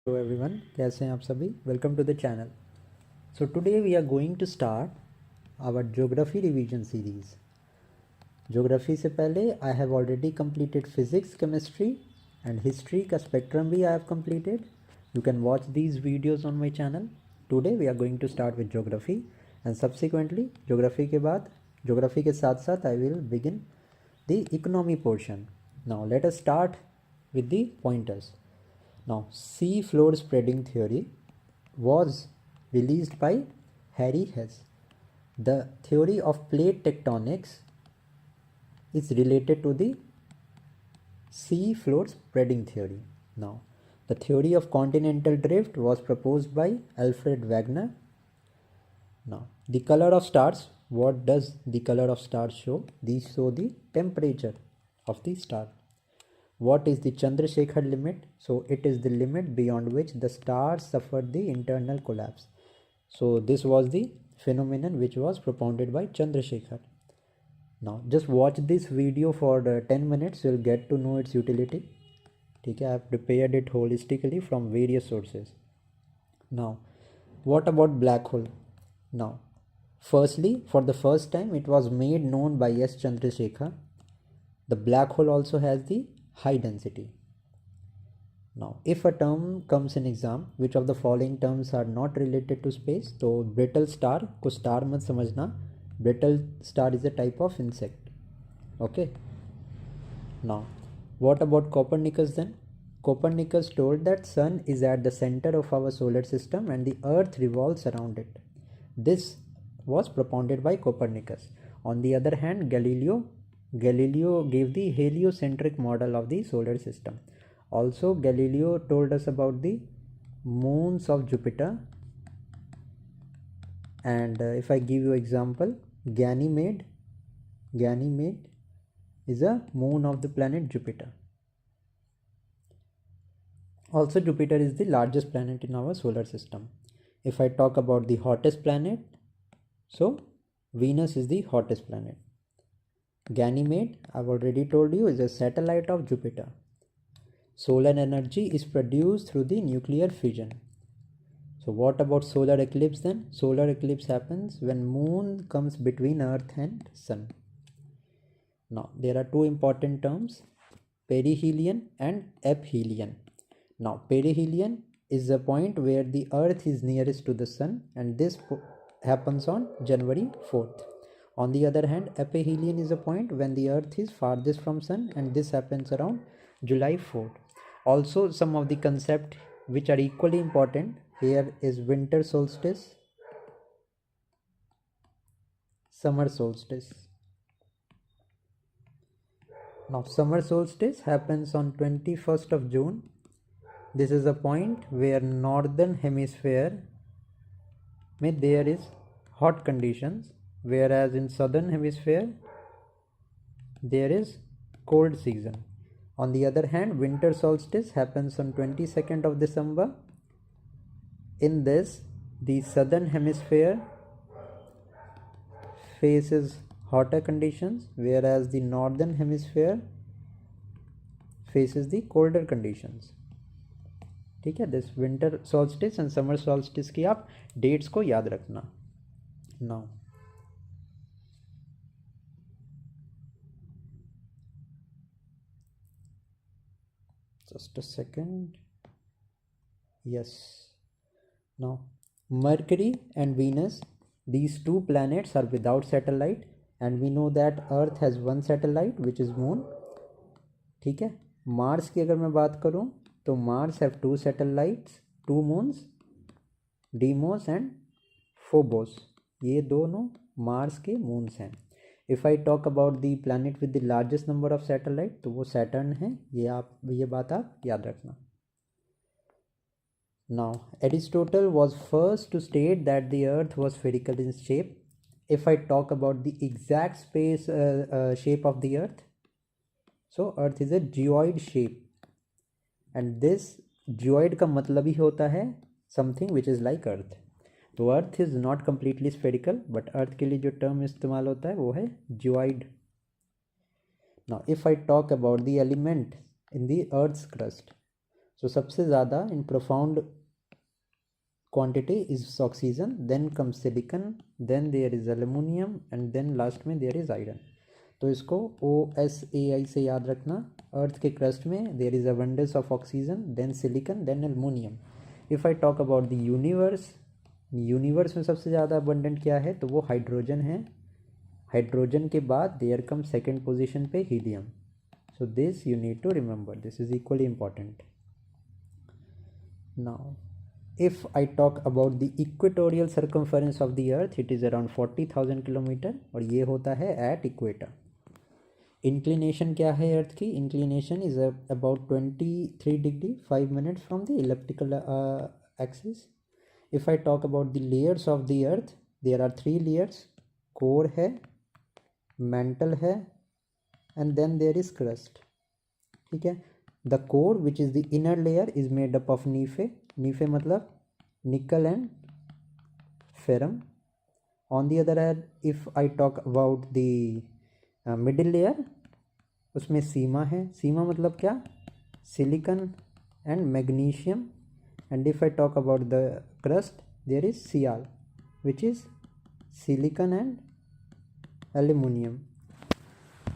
Hello everyone, कैसे हैं आप सभी। Welcome to the channel. So today we are going to start our geography revision series. Geography से पहले I have already completed physics, chemistry and history का spectrum भी I have completed. You can watch these videos on my channel. Today we are going to start with geography and subsequently geography के बाद geography के साथ साथ I will begin the economy portion. Now let us start with the pointers. Now, sea floor spreading theory was released by Harry Hess. The theory of plate tectonics is related to the sea floor spreading theory. Now, the theory of continental drift was proposed by Alfred Wegener. Now, the color of stars. What does the color of stars show? These show the temperature of the star. What is the Chandrasekhar limit? So it is the limit beyond which the stars suffer the internal collapse. So this was the phenomenon which was propounded by Chandrasekhar. Now just watch this video for 10 minutes. You'll get to know its utility. Okay, I have prepared it holistically from various sources. Now, what about black hole? Now, firstly, for the first time, it was made known by S. Chandrasekhar. The black hole also has the high density. Now, if a term comes in exam, which of the following terms are not related to space? तो brittle star को star मत समझना. Brittle star is a type of insect. Okay. Now, what about Copernicus then? Copernicus told that sun is at the center of our solar system and the earth revolves around it. This was propounded by Copernicus. On the other hand, Galileo gave the heliocentric model of the solar system. Also, Galileo told us about the moons of Jupiter. And if I give you example, Ganymede is a moon of the planet Jupiter. Also, Jupiter is the largest planet in our solar system. If I talk about the hottest planet, so Venus is the hottest planet. Ganymede, I've already told you, is a satellite of Jupiter. Solar energy is produced through the nuclear fission. So what about solar eclipse then? Solar eclipse happens when moon comes between earth and sun. Now there are two important terms, perihelion and aphelion. Now perihelion is the point where the earth is nearest to the sun, and this happens on January 4th. On the other hand, aphelion is a point when the earth is farthest from sun, and this happens around July 4th. Also, some of the concepts which are equally important here is winter solstice, summer solstice. Now, summer solstice happens on 21st of June. This is a point where northern hemisphere there is hot conditions, whereas in southern hemisphere there is cold season. On the other hand, winter solstice happens on 22nd of December. In this, the southern hemisphere faces hotter conditions, whereas the northern hemisphere faces the colder conditions. ठीक है, this winter solstice and summer solstice की आप dates को याद रखना. Now just a second. Yes. Now, Mercury and Venus, these two planets are without satellite, and we know that Earth has one satellite which is Moon. ठीक है. Mars की अगर मैं बात करूं तो Mars have two satellites, two moons, Deimos and Phobos. ये दोनों मार्स के मून्स हैं. If I talk about the planet with the largest number of satellite, तो वो सैटर्न है. ये बात आप याद रखना. Now Aristotle was first to state that the earth was spherical in shape. If I talk about the exact space shape of the earth, so earth is a geoid shape, and this geoid का मतलब ही होता है something which is like earth. तो earth is not completely spherical, but earth के लिए जो term इस्तेमाल होता है वो है geoid. Now if I talk about the element in the Earth's crust. So सबसे ज़्यादा in profound quantity is oxygen, then comes silicon, then there is aluminum and then last में there is iron. तो इसको OSAI से याद रखना. अर्थ के crust में there is abundance of oxygen, then silicon, then aluminum. If I talk about the universe में सबसे ज़्यादा abundant क्या है, तो वो हाइड्रोजन है. हाइड्रोजन के बाद there comes सेकेंड पोजिशन पे helium. So this you need to remember, this is equally important. Now if I talk about the equatorial circumference of the earth, it is around 40,000 kilometre और ये होता है at equator. Inclination क्या है earth की? Inclination is about 23 degree 5 minutes from the elliptical axis. If I talk about the layers of the earth, there are 3 layers. Core है, mantle है and then there is crust. ठीक है. The core which is the inner layer is made up of NIFE. NIFE मतलब nickel and ferrum. On the other hand if I talk about the middle layer, उसमें SIMA है. सीमा मतलब क्या? Silicon and magnesium. And if I talk about the crust, there is SIAL which is silicon and aluminium.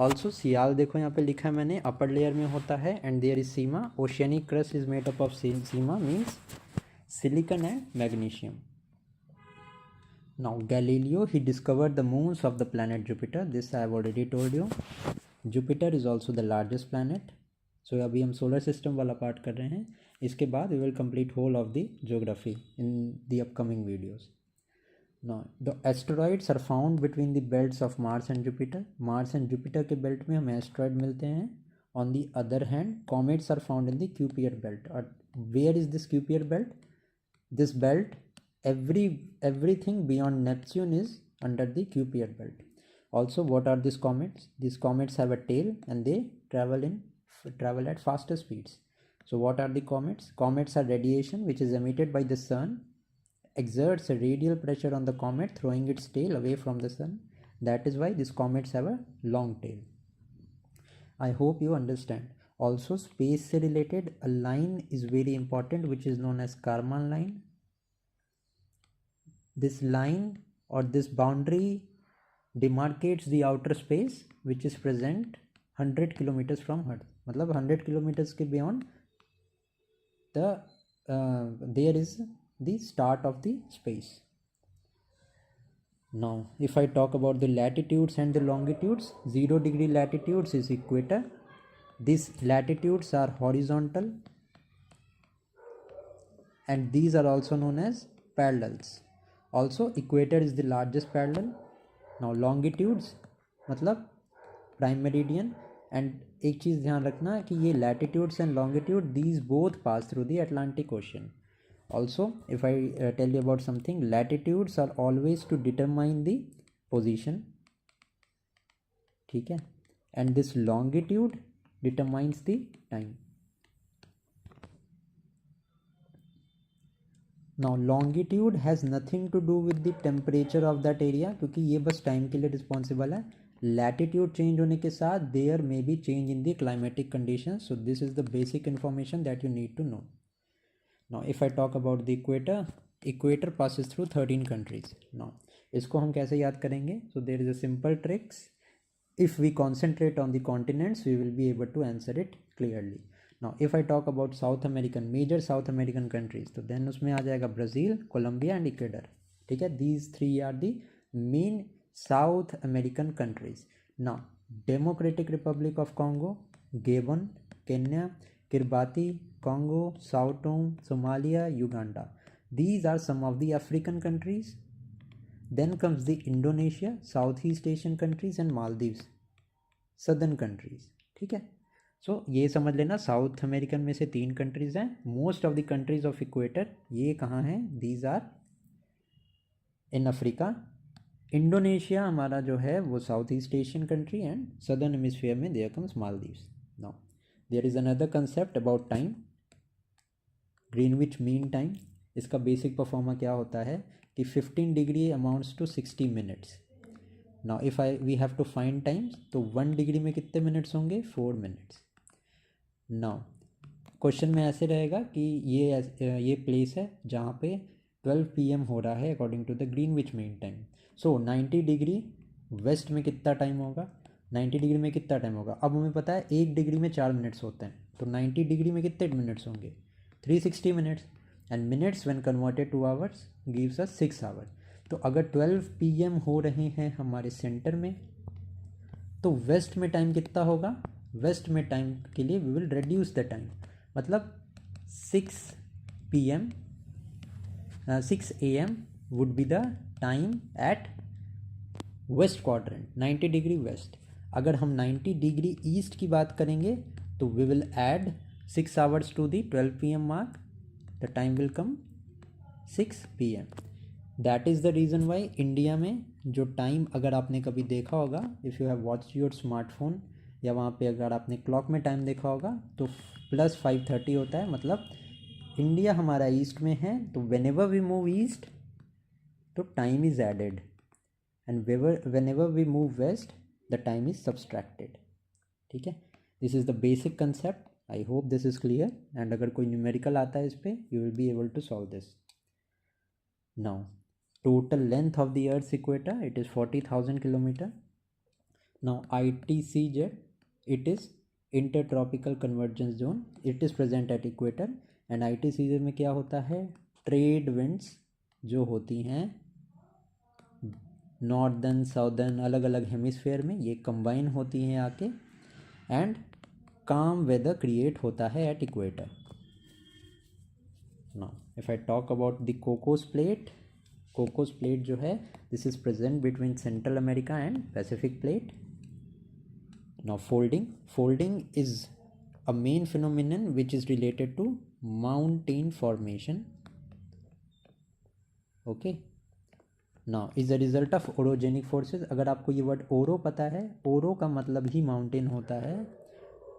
Also SIAL देखो यहाँ पे लिखा है मैंने, अपर लेयर में होता है and there is sima. Oceanic crust is made up of sima means silicon and magnesium. Now Galileo, he discovered the moons of the planet Jupiter. This I have already told you. Jupiter is also the largest planet. So अभी हम solar system वाला part कर रहे हैं. इसके बाद we will complete whole of the geography in the upcoming videos. Now the asteroids are found between the belts of Mars and Jupiter. Mars and Jupiter के belt में हमें asteroid मिलते हैं. On the other hand, comets are found in the Kuiper belt. Or where is this Kuiper belt? This belt, everything beyond Neptune is under the Kuiper belt. Also, what are these comets? These comets have a tail and they travel at faster speeds. So what are the comets? Comets are radiation which is emitted by the sun, exerts a radial pressure on the comet, throwing its tail away from the sun. That is why these comets have a long tail. I hope you understand. Also, space से related a line is very important which is known as Kármán line. This line or this boundary demarcates the outer space which is present 100 kilometers from Earth. मतलब 100 kilometers के beyond there is the start of the space. Now if I talk about the latitudes and the longitudes, 0 degree latitudes is equator. These latitudes are horizontal and these are also known as parallels. Also equator is the largest parallel. Now longitudes मतलब prime meridian. And एक चीज़ ध्यान रखना कि ये latitudes and longitude, these both pass through the Atlantic Ocean. Also if I tell you about something, latitudes are always to determine the position. ठीक है. And this longitude determines the time. Now longitude has nothing to do with the temperature of that area, क्योंकि ये बस time के लिए responsible है. Latitude change होने के साथ there may be change in the climatic condition. So this is the basic information that you need to know. Now if I talk about the equator, equator passes through 13 countries. Now इसको हम कैसे याद करेंगे? So there is a simple tricks. If we concentrate on the continents, we will be able to answer it clearly. Now if I talk about South American, major South American countries, तो then उसमें आ जाएगा Brazil, Colombia and Ecuador. ठीक है. These three are the main South American countries. Now Democratic Republic of Congo, Gabon, Kenya, Kiribati, Congo, Sao Tome, Somalia, Uganda. These are some of the African countries. Then comes the Indonesia, Southeast Asian countries and Maldives, Southern countries. ठीक है. सो ये समझ लेना south American में से 3 countries हैं. Most of the countries of equator ये कहाँ हैं? These are in Africa. Indonesia हमारा जो है वो south east Asian country and southern hemisphere में there comes Maldives. Now there is another concept about time, Greenwich mean Time. इसका बेसिक परफॉर्मा क्या होता है कि 15 degree amounts to 60 minutes. Now if we have to find times, तो 1 degree में कितने minutes होंगे? 4 मिनट्स. नाउ क्वेश्चन में ऐसे रहेगा कि ये प्लेस है जहाँ पे 12 PM हो रहा है according to the Greenwich mean time. So 90 degree west में कितना टाइम होगा, 90 डिग्री में कितना टाइम होगा। अब हमें पता है 1 डिग्री में 4 मिनट्स होते हैं, तो 90 डिग्री में कितने मिनट्स होंगे, 360 minutes. And minutes when converted to hours gives us 6 hour. तो अगर 12 PM हो रहे हैं हमारे सेंटर में, तो वेस्ट में टाइम कितना होगा, वेस्ट में टाइम के लिए we will reduce the time, मतलब 6 PM 6 AM would be the time at west quadrant, 90 degree west. अगर हम 90 डिग्री ईस्ट की बात करेंगे तो we will add 6 hours to the 12 PM mark, the time will come 6 PM। That is the reason why India में जो time, अगर आपने कभी देखा होगा, if you have watch your smartphone या वहाँ पे अगर आपने क्लॉक में टाइम देखा होगा तो +5:30 होता है, मतलब इंडिया हमारा ईस्ट में है, तो whenever we move east तो time is added, and whenever we move west the time is subtracted. ठीक है, this is the basic concept. I hope this is clear, and अगर कोई numerical आता है इस पर you will be able to solve this. Now total length of the earth's equator, it is 40,000 kilometer. Now ITCZ, it is intertropical convergence zone, it is present at equator। and ITCZ में क्या होता है, trade winds जो होती हैं northern southern अलग अलग hemisphere में, ये कंबाइन होती हैं आके, एंड काम वेदर क्रिएट होता है at equator. Now if I talk about the Cocos plate, Cocos plate जो है, this is present between Central America and Pacific plate. Now folding is a main phenomenon which is related to mountain formation. Okay, now is the result of orogenic forces. अगर आपको ये word ओरो पता है, ओरो का मतलब ही माउंटेन होता है,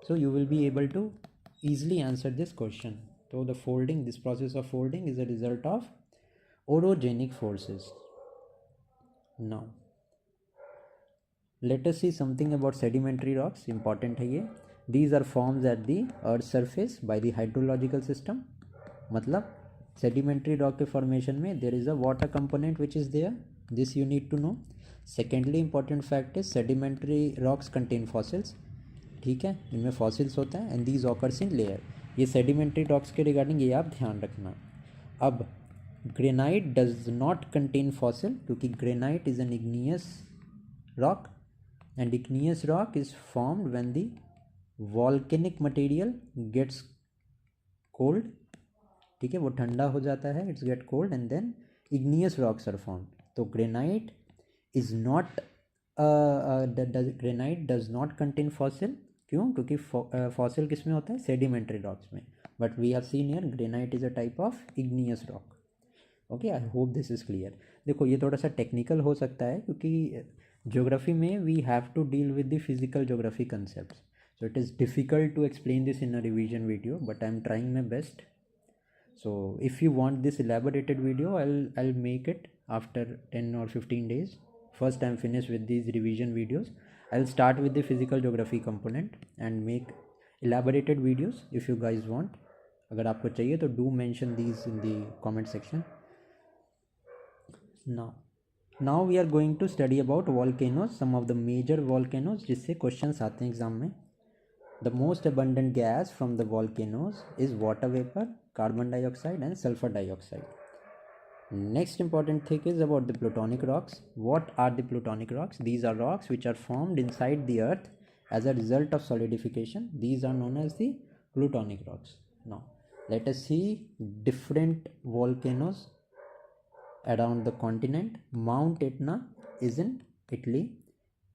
so you will be able to easily answer this question. तो the folding, this process of folding is the result of orogenic forces. Now let us see something about sedimentary rocks, important है ये। These are formed at the earth surface by the hydrological system, मतलब sedimentary rock के formation में there is a water component which is there, this you need to know। Secondly important fact is sedimentary rocks contain fossils, ठीक है, इनमें fossils होता है, and these occurs in layer। ये sedimentary rocks के regarding ये आप ध्यान रखना। अब granite does not contain fossil, क्योंकि granite is an igneous rock, and igneous rock is formed when the volcanic material gets cold. ठीक है, वो ठंडा हो जाता है, it's get cold, and then igneous rocks are formed. तो granite is not, granite does not contain fossil, क्यों, क्योंकि फॉसिल किस में होता है, सेडिमेंट्री रॉक्स में। But we have scene here granite is a type of igneous rock. Okay, I hope this is clear. देखो ये थोड़ा सा टेक्निकल हो सकता है, क्योंकि ज्योग्राफी में we have to deal with the physical geography concepts, so it is difficult to explain this in a revision video, but I am trying my best. So if you want this elaborated video, I'll make it after 10 or 15 days. First I'm finished with these revision videos. I'll start with the physical geography component and make elaborated videos if you guys want. अगर आपको चाहिए तो do mention these in the comment section. Now we are going to study about volcanoes, some of the major volcanoes जिससे questions आते हैं exam में। The most abundant gas from the volcanoes is water vapor, carbon dioxide and sulfur dioxide. Next important thing is about the plutonic rocks. What are the plutonic rocks? These are rocks which are formed inside the earth as a result of solidification. These are known as the plutonic rocks. Now let us see different volcanoes around the continent. Mount Etna is in Italy.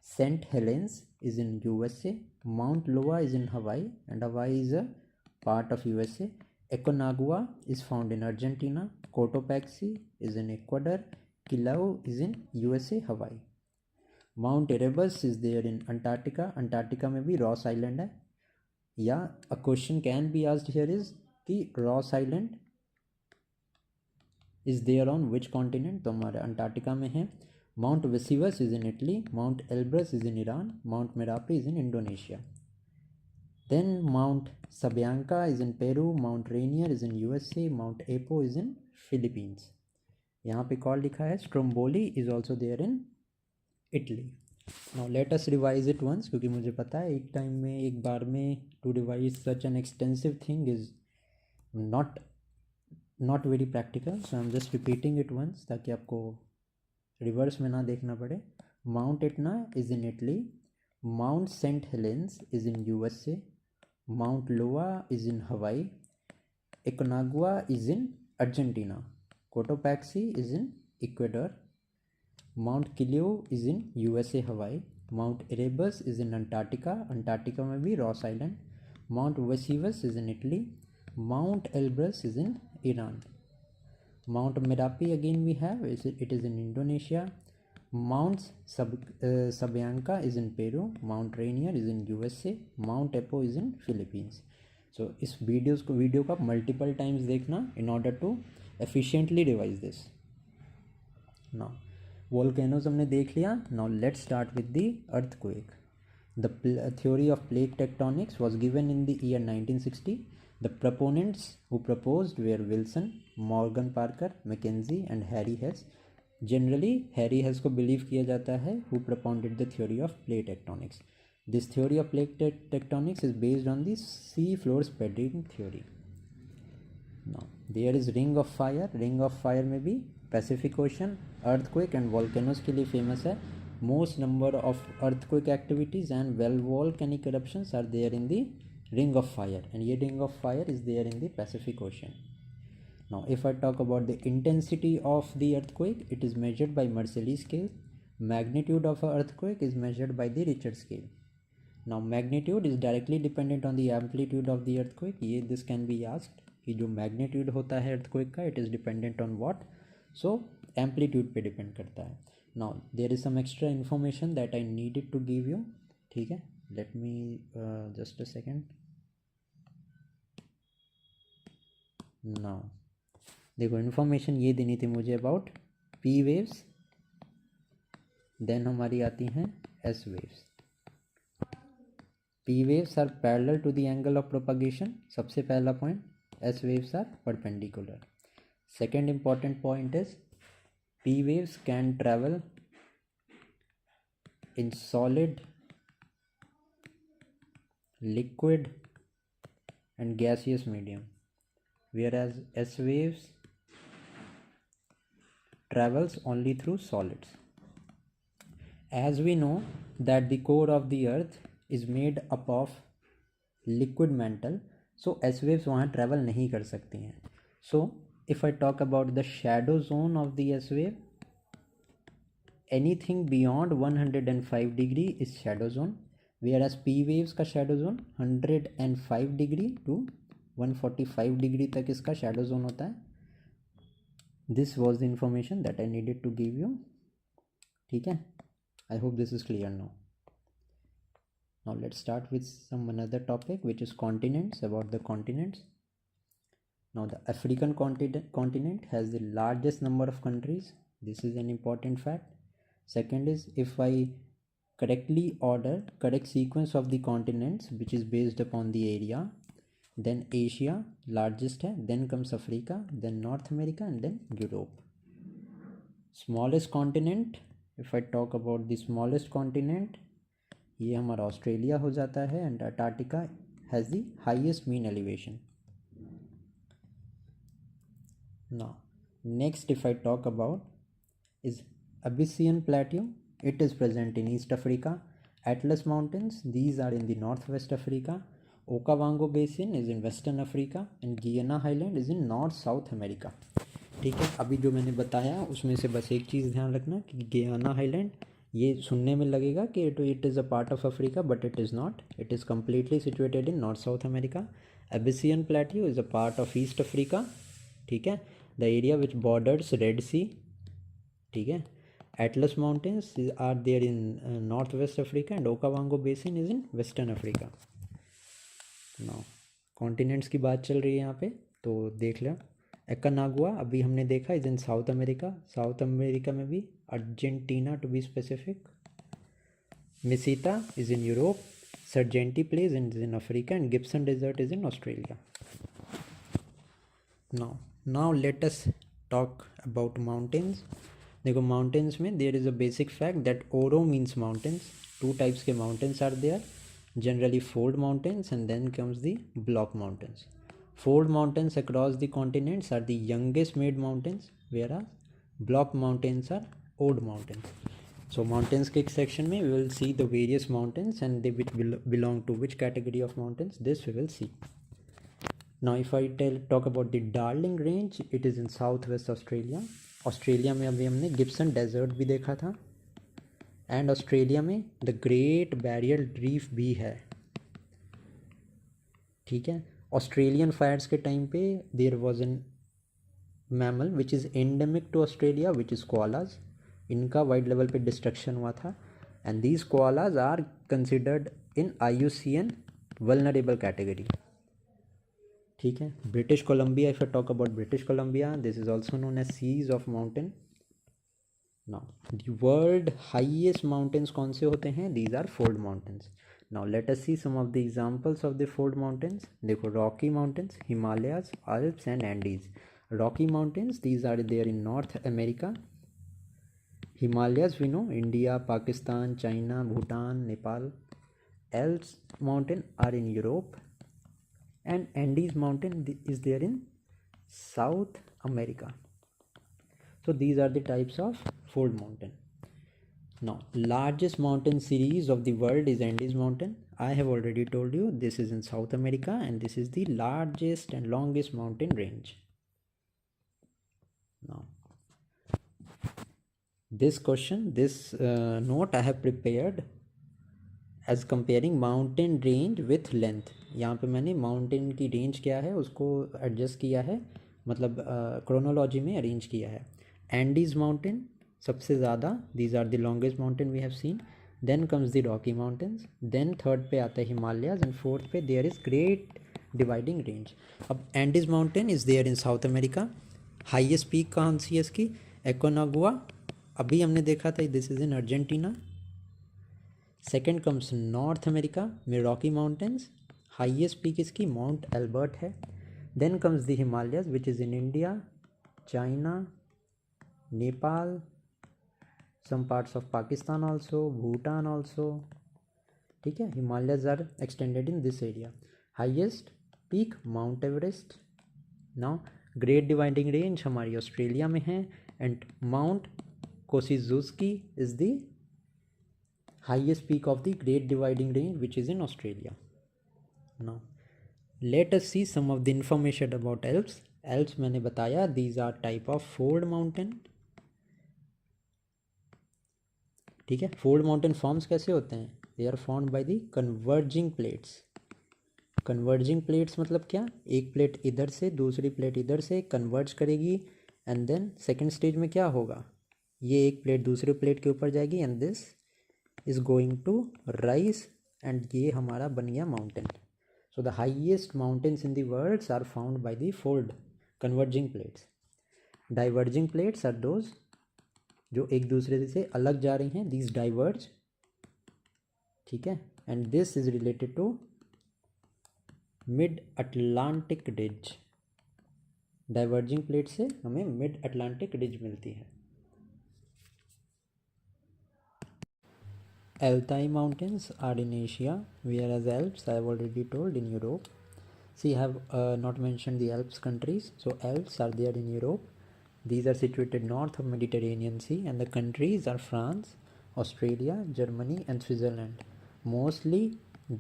St. Helens is in USA. Mount Loa is in Hawaii, and Hawaii is a part of USA. Aconcagua is found in Argentina. Cotopaxi is in Ecuador. Kiliu is in USA, Hawaii. Mount Erebus is there in Antarctica. Antarctica में भी Ross Island है। या a question can be asked here is कि Ross Island is there on which continent? तो हमारे Antarctica में है। Mount Vesuvius is in Italy. Mount Elbrus is in Iran. Mount Merapi is in Indonesia. Then Mount Sabianca is in Peru, Mount Rainier is in USA, Mount Apo is in Philippines. यहाँ पे call लिखा है Stromboli is also there in Italy. Now let us revise it once, क्योंकि मुझे पता है एक time में एक बार में to revise such an extensive thing is not very practical, so I'm just repeating it once ताकि आपको रिवर्स में ना देखना पड़े. Mount Etna is in Italy, Mount St. Helens is in USA, Mount Loa is in Hawaii, Aconcagua is in Argentina, Cotopaxi is in Ecuador, Mount Kileo is in USA Hawaii, Mount Erebus is in Antarctica में भी Ross Island, Mount Vesuvius is in Italy, Mount Elbrus is in Iran, Mount Merapi again we have, it is in Indonesia, Mount Sabianca is in Peru, Mount Rainier is in USA, Mount Apo is in Philippines. So इस video को आप multiple times देखना in order to efficiently revise this. Now volcanoes हमने देख लिया. Now let's start with the earthquake. The theory of plate tectonics was given in the year 1960. The proponents who proposed were Wilson, Morgan Parker, Mackenzie and Harry Hess. Generally Harry Hess को believe किया जाता है who propounded the theory of plate tectonics. This theory of plate tectonics is based on the sea floor spreading theory. Now there is ring of fire. Ring of fire में भी Pacific Ocean, earthquake and volcanoes के लिए famous है. Most number of earthquake activities and volcanic eruptions are there in the ring of fire, and ये ring of fire is there in the Pacific Ocean. Now if I talk about the intensity of the earthquake, it is measured by Mercalli scale. Magnitude of an earthquake is measured by the Richter scale. Now magnitude is directly dependent on the amplitude of the earthquake. ये this can be asked कि जो magnitude होता है earthquake का, it is dependent on what? So amplitude पे depend करता है. Now there is some extra information that I needed to give you. ठीक है, let me just a second. Now देखो इन्फॉर्मेशन ये देनी थी मुझे अबाउट पी वेव्स, देन हमारी आती हैं S waves. P waves are parallel to the angle of propagation, सबसे पहला point. S waves are perpendicular. Second important point is P waves can travel in solid, liquid and gaseous medium, whereas S waves travels only through solids. As we know that the core of the earth is made up of liquid mantle, so S waves वहाँ travel नहीं कर सकती हैं. So if I talk about the shadow zone of the S wave, anything beyond 105 degree is shadow zone, whereas P waves का shadow zone 105 degree to 145 degree तक इसका shadow zone होता है. This was the information that I needed to give you. ठीक है, I hope this is clear now. Now let's start with some another topic, which is continents. About the continents. Now the African continent has the largest number of countries. This is an important fact. Second is, if I correctly order correct sequence of the continents which is based upon the area, then Asia largest है, then comes Africa, then North America and then Europe. Smallest continent, if I talk about the smallest continent, ये हमारा Australia हो जाता है, and Antarctica has the highest mean elevation. Now next if I talk about is Abyssinian Plateau. It is present in East Africa. Atlas Mountains, these are in the Northwest Africa. Okavango Basin is in Western Africa and Guiana Highland is in North South America. ठीक है, अभी जो मैंने बताया उसमें से बस एक चीज़ ध्यान रखना कि गियाना हाईलैंड, ये सुनने में लगेगा कि it is a part of Africa, but it is not. It is completely situated in North South America. Abyssinian plateau is a part of East Africa. ठीक है, the area which borders Red Sea. ठीक है, Atlas Mountains are there in Northwest Africa and Okavango Basin is in Western Africa. Now continents की बात चल रही है यहाँ पे, तो देख लो. Aconcagua अभी हमने देखा is in South America. South America में भी Argentina to be specific. Meseta is in Europe. Serengeti Plains is in Africa, and Gibson Desert is in Australia. Now let us talk about mountains. देखो mountains में there is a basic fact that Oro means mountains. Two types के mountains are there. Generally fold mountains, and then comes the block mountains. Fold mountains across the continents are the youngest made mountains, whereas block mountains are old mountains. So mountains के section में we will see the various mountains and they will belong to which category of mountains. This we will see. Now if I talk about the Darling Range, it is in southwest Australia. Australia में अभी हमने Gibson Desert भी देखा था, and Australia में the Great Barrier Reef भी है. ठीक है. ऑस्ट्रेलियन फायर्स के टाइम पे there was an mammal which is endemic to Australia which is koalas. इनका वाइड लेवल पे डिस्ट्रक्शन हुआ था, and these koalas are considered in IUCN vulnerable category. ठीक है. British Columbia, if I talk about British Columbia, this is also known as seas of mountain. Now the world highest mountains कौन से होते हैं? These are fold mountains. Now let us see some of the examples of the fold mountains. देखो, Rocky Mountains, Himalayas, Alps and Andes. Rocky Mountains, these are there in North America. Himalayas we know, India, Pakistan, China, Bhutan, Nepal. Alps mountain are in Europe, and Andes mountain is there in South America. So these are the types of fold mountain. Now largest mountain series of the world is Andes mountain. I have already told you this is in South America, and this is the largest and longest mountain range. Now this question, this note I have prepared as comparing mountain range with length. यहाँ पे मैंने mountain की range क्या है उसको adjust किया है, मतलब क्रोनोलॉजी में अरेंज किया है. एंडीज माउंटेन सबसे ज़्यादा, these are the longest mountain we have seen. Then comes the Rocky Mountains, then third पे आता है हिमालयाज, एंड फोर्थ पे there is Great Dividing Range. अब Andes mountain is there in South America. Highest peak कहाँ सी है इसकी? Aconcagua. अभी हमने देखा था, this is in Argentina. Second comes North America में रॉकी माउंटेन्स. हाइएस्ट पीक इसकी माउंट एल्बर्ट है. Then comes the Himalayas which is in India, China, Nepal, some parts of Pakistan also, Bhutan also. ठीक है. Himalayas are extended in this area. Highest peak Mount Everest. Now Great Dividing Range हमारी Australia में है, and Mount Kosciuszko is the highest peak of the great dividing range which is in Australia. Now let us see some of the information about Alps. Alps मैंने बताया, these are type of fold mountain. ठीक है. fold mountain forms कैसे होते हैं? they are formed by the converging plates. converging plates मतलब क्या? एक प्लेट इधर से दूसरी प्लेट इधर से कन्वर्ज करेगी, एंड देन सेकेंड स्टेज में क्या होगा? ये एक प्लेट दूसरे प्लेट के ऊपर जाएगी, and this is going to rise, and ये हमारा बन गया mountain. So the highest mountains in the world are found by the fold converging plates. Diverging plates are those जो एक दूसरे से अलग जा रही हैं, these diverge. ठीक है. and this is related to mid Atlantic ridge. diverging plate से हमें mid Atlantic ridge मिलती है. Altai mountains are in Asia, whereas Alps I have already told in Europe. See, I have not mentioned the Alps countries. So Alps are there in Europe. These are situated north of Mediterranean Sea, and the countries are France, Australia, Germany, and Switzerland. Mostly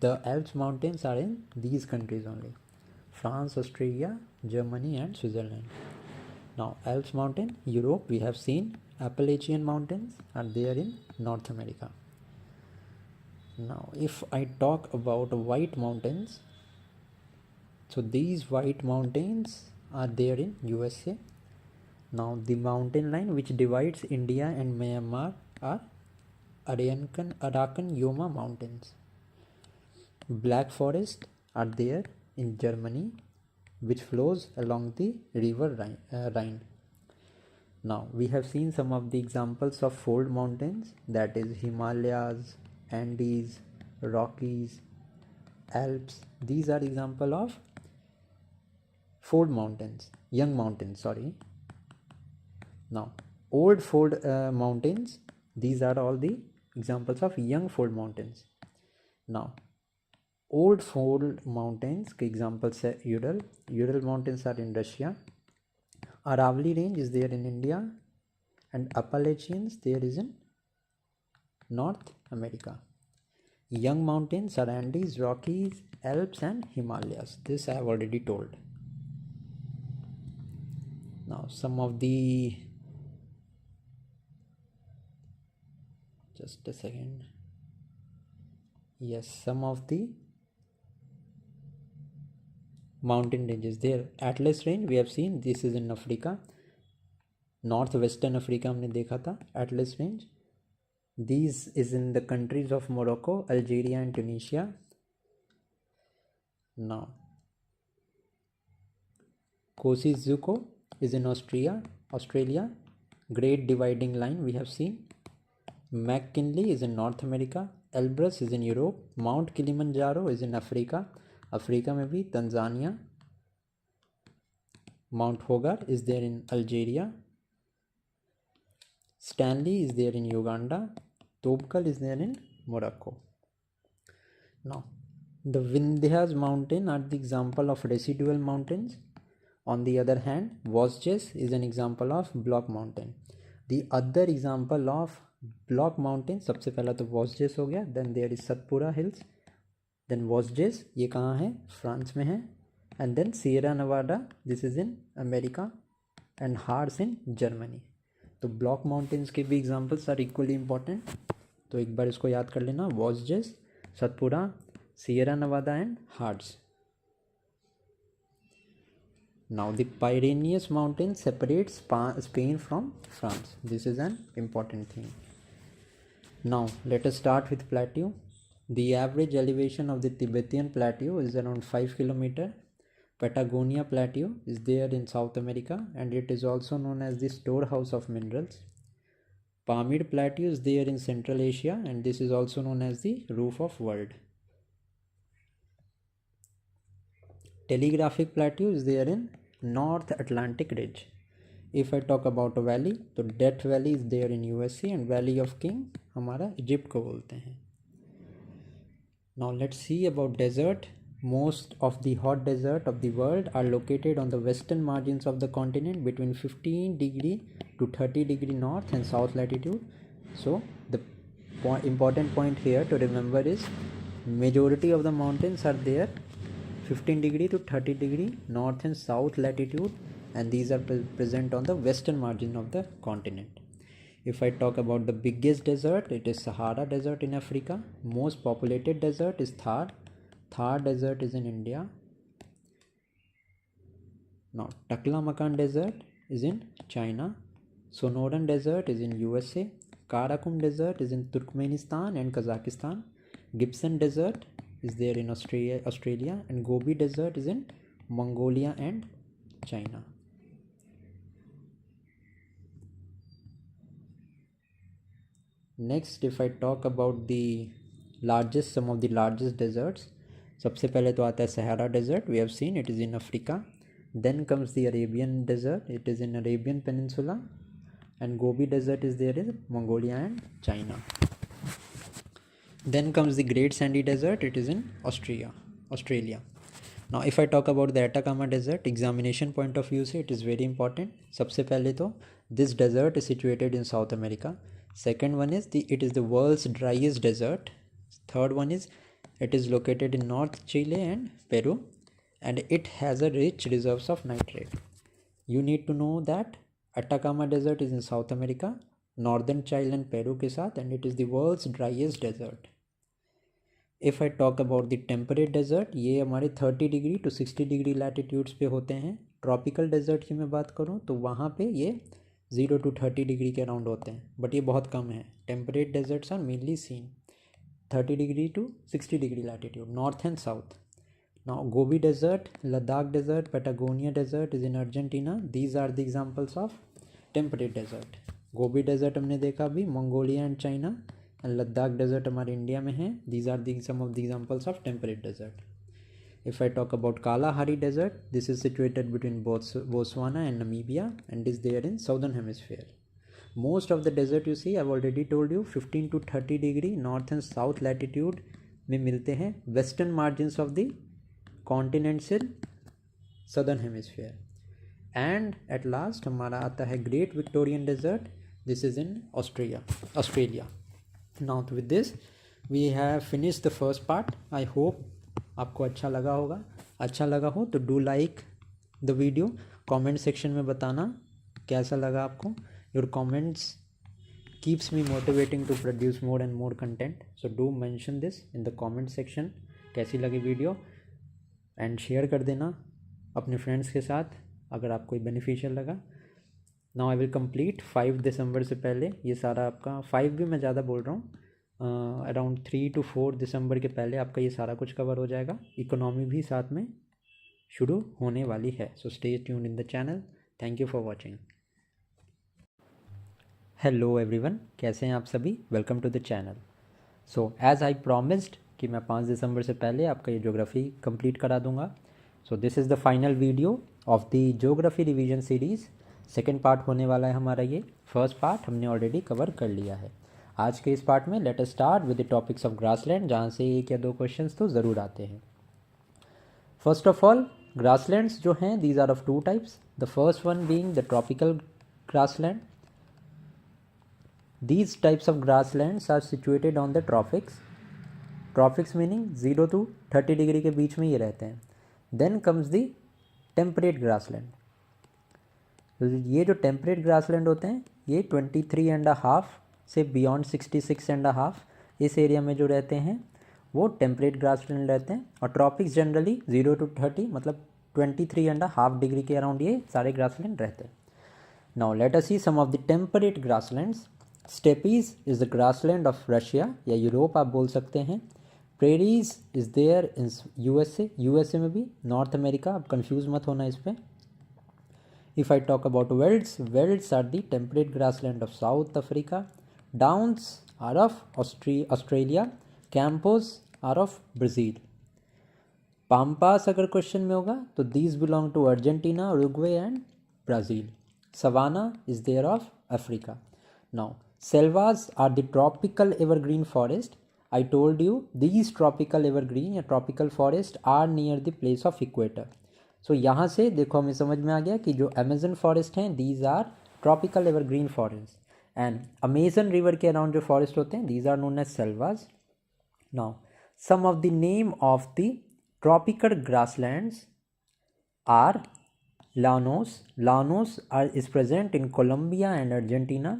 the Alps mountains are in these countries only: France, Australia, Germany, and Switzerland. Now Alps mountain, Europe, we have seen. Appalachian mountains are there in North America. Now if I talk about white mountains, so these white mountains are there in USA. Now the mountain line which divides India and Myanmar are Arakan Yoma mountains. Black forest are there in Germany, which flows along the river Rhine. Now we have seen some of the examples of fold mountains, that is Himalayas, Andes, Rockies, Alps. These are example of fold mountains, young mountains, sorry. Now, old fold mountains, these are all the examples of young fold mountains. Now, old fold mountains के examples है Ural. Ural mountains are in Russia. Aravalli range is there in India, and Appalachians there is in North America. Young mountains are Andes, Rockies, Alps and Himalayas. This I have already told. Now some of the, just a second, yes, some of the mountain ranges there. Atlas range we have seen, this is in Africa, northwestern Africa हमने देखा था Atlas range. These is in the countries of Morocco, Algeria and Tunisia. Now Kosciuszko is in Australia. Great Dividing Line we have seen. McKinley is in North America. Elbrus is in Europe. Mount Kilimanjaro is in Africa. Africa में भी Tanzania. Mount Hogar is there in Algeria. Stanley is there in Uganda. Tobkal is there in Morocco. Now, the Vindhyas mountain are the example of residual mountains. On the other hand, Vosges is an example of block mountain. The other example of block mountain, सबसे पहला तो Vosges हो गया, then there is Satpura Hills, then Vosges, ये कहाँ है? France में है, and then Sierra Nevada, this is in America, and Harz in Germany. तो ब्लॉक माउंटेन्स के भी एग्जांपल्स आर इक्वली इम्पॉर्टेंट, तो एक बार इसको याद कर लेना, Vosges, Satpura, Sierra Nevada and Harz. Now the Pyrenees mountain separates Spain from France. This is an important thing. Now let us start with plateau. The average elevation of the Tibetan plateau is around 5 kilometre. Patagonia Plateau is there in South America and it is also known as the storehouse of minerals. Pamir Plateau is there in Central Asia and this is also known as the roof of world. Telegraphic Plateau is there in North Atlantic Ridge. If I talk about a valley, तो Death Valley is there in USA and Valley of King हमारा Egypt को बोलते हैं. Now let's see about desert. Most of the hot desert of the world are located on the western margins of the continent between 15 degree to 30 degree north and south latitude. So the important point here to remember is majority of the mountains are there 15 degree to 30 degree north and south latitude, and these are present on the western margin of the continent. If I talk about the biggest desert, it is Sahara Desert in Africa. Most populated desert is Thar. Thar Desert is in India. Now Taklamakan Desert is in China. Sonoran Desert is in USA. Karakum Desert is in Turkmenistan and Kazakhstan. Gibson Desert is there in Australia and Gobi Desert is in Mongolia and China. Next, if I talk about some of the largest deserts, सबसे पहले तो आता है Sahara desert. We have seen it is in Africa. Then comes the Arabian desert, it is in Arabian peninsula, and Gobi desert is there in Mongolia and China. Then comes the Great Sandy Desert, it is in Australia. Now if I talk about the Atacama desert, examination point of view से it is very important. सबसे पहले तो this desert is situated in South America. Second one is it is the world's driest desert. Third one is it is located in North Chile and Peru and it has a rich reserves of nitrate. You need to know that Atacama Desert is in South America, Northern Chile and Peru के साथ, and it is the world's driest desert. If I talk about the temperate desert, ये हमारे 30 degree to 60 degree latitudes पे होते हैं. Tropical desert की मैं बात करूँ तो वहाँ पे ये 0 to 30 डिग्री के अराउंड होते हैं, बट ये बहुत कम है. Temperate deserts are mainly seen 30 degree to 60 degree latitude, north and south. Now Gobi Desert, Ladakh Desert, Patagonia Desert is in Argentina. These are the examples of temperate desert. Gobi Desert हमने देखा अभी, Mongolia and China. And Ladakh desert हमारे India में है. These are the some of the examples of temperate desert. If I talk about Kalahari Desert, this is situated between Botswana and Namibia and is there in southern hemisphere. Most of the desert you see, I've already told you, 15 to 30 degree north and south latitude में मिलते हैं. Western margins of the continents in southern hemisphere. And at last हमारा आता है Great Victorian Desert. This is in Australia. Now with this we have finished the first part. I hope आपको अच्छा लगा होगा. अच्छा लगा हो तो do like the video. Comment section में बताना कैसा लगा आपको. Your comments keeps me motivating to produce more and more content. So do mention this in the comment section कैसी लगी वीडियो, एंड शेयर कर देना अपने फ्रेंड्स के साथ अगर आपको बेनिफिशियल लगा. नाउ आई विल कंप्लीट 5 दिसंबर से पहले ये सारा आपका, 5 भी मैं ज़्यादा बोल रहा हूँ, अराउंड 3 to 4 दिसंबर के पहले आपका ये सारा कुछ कवर हो जाएगा. इकोनॉमी भी साथ में शुरू होने वाली है. So stay tuned in the channel. Thank you for watching. Hello everyone, कैसे हैं आप सभी. Welcome to the channel. So as I promised कि मैं 5 दिसंबर से पहले आपका ये ज्योग्राफी कंप्लीट करा दूंगा. सो this is the final video of the geography revision series. Second part होने वाला है हमारा ये. फर्स्ट पार्ट हमने ऑलरेडी कवर कर लिया है. आज के इस पार्ट में late us start with the topics of grassland, जहाँ से 1 या 2 क्वेश्चंस तो ज़रूर आते हैं. फर्स्ट ऑफ ऑल ग्रासलैंड्स जो हैं these are of 2 types. The first one being the tropical grassland. These types of grasslands are situated on the tropics. Tropics meaning 0 to 30 degree के बीच में ये रहते हैं. Then comes the temperate grassland. ये जो टेम्परेट ग्रासलैंड होते हैं ये 23.5 से बियॉन्ड 66.5 इस एरिया में जो रहते हैं वो टेम्परेट ग्रासलैंड रहते हैं. और ट्रॉपिक्स जनरली 0 to 30 मतलब 23.5 डिग्री के अराउंड ये सारे ग्रासलैंड रहते हैं. Now let us see some of the temperate grasslands. Steppes is the grassland of Russia या यूरोप आप बोल सकते हैं. Prairies is there in USA में भी. नॉर्थ अमेरिका, आप कंफ्यूज मत होना इस पर. If I talk about velds are the temperate grassland of South Africa. Downs are of Australia. Campos are of Brazil. Pampas अगर क्वेश्चन में होगा तो these belong to Argentina, Uruguay and Brazil. Savanna is there of Africa. Now, selvas are the tropical evergreen forest. I told you these tropical evergreen या tropical forest are near the place of equator. सो यहाँ से देखो हमें समझ में आ गया कि जो अमेजन फॉरेस्ट हैं these are tropical evergreen forest. And Amazon river के अराउंड जो फॉरेस्ट होते हैं these are known as selvas. Now some of the name of the tropical grasslands are llanos. Llanos is present in Colombia and Argentina.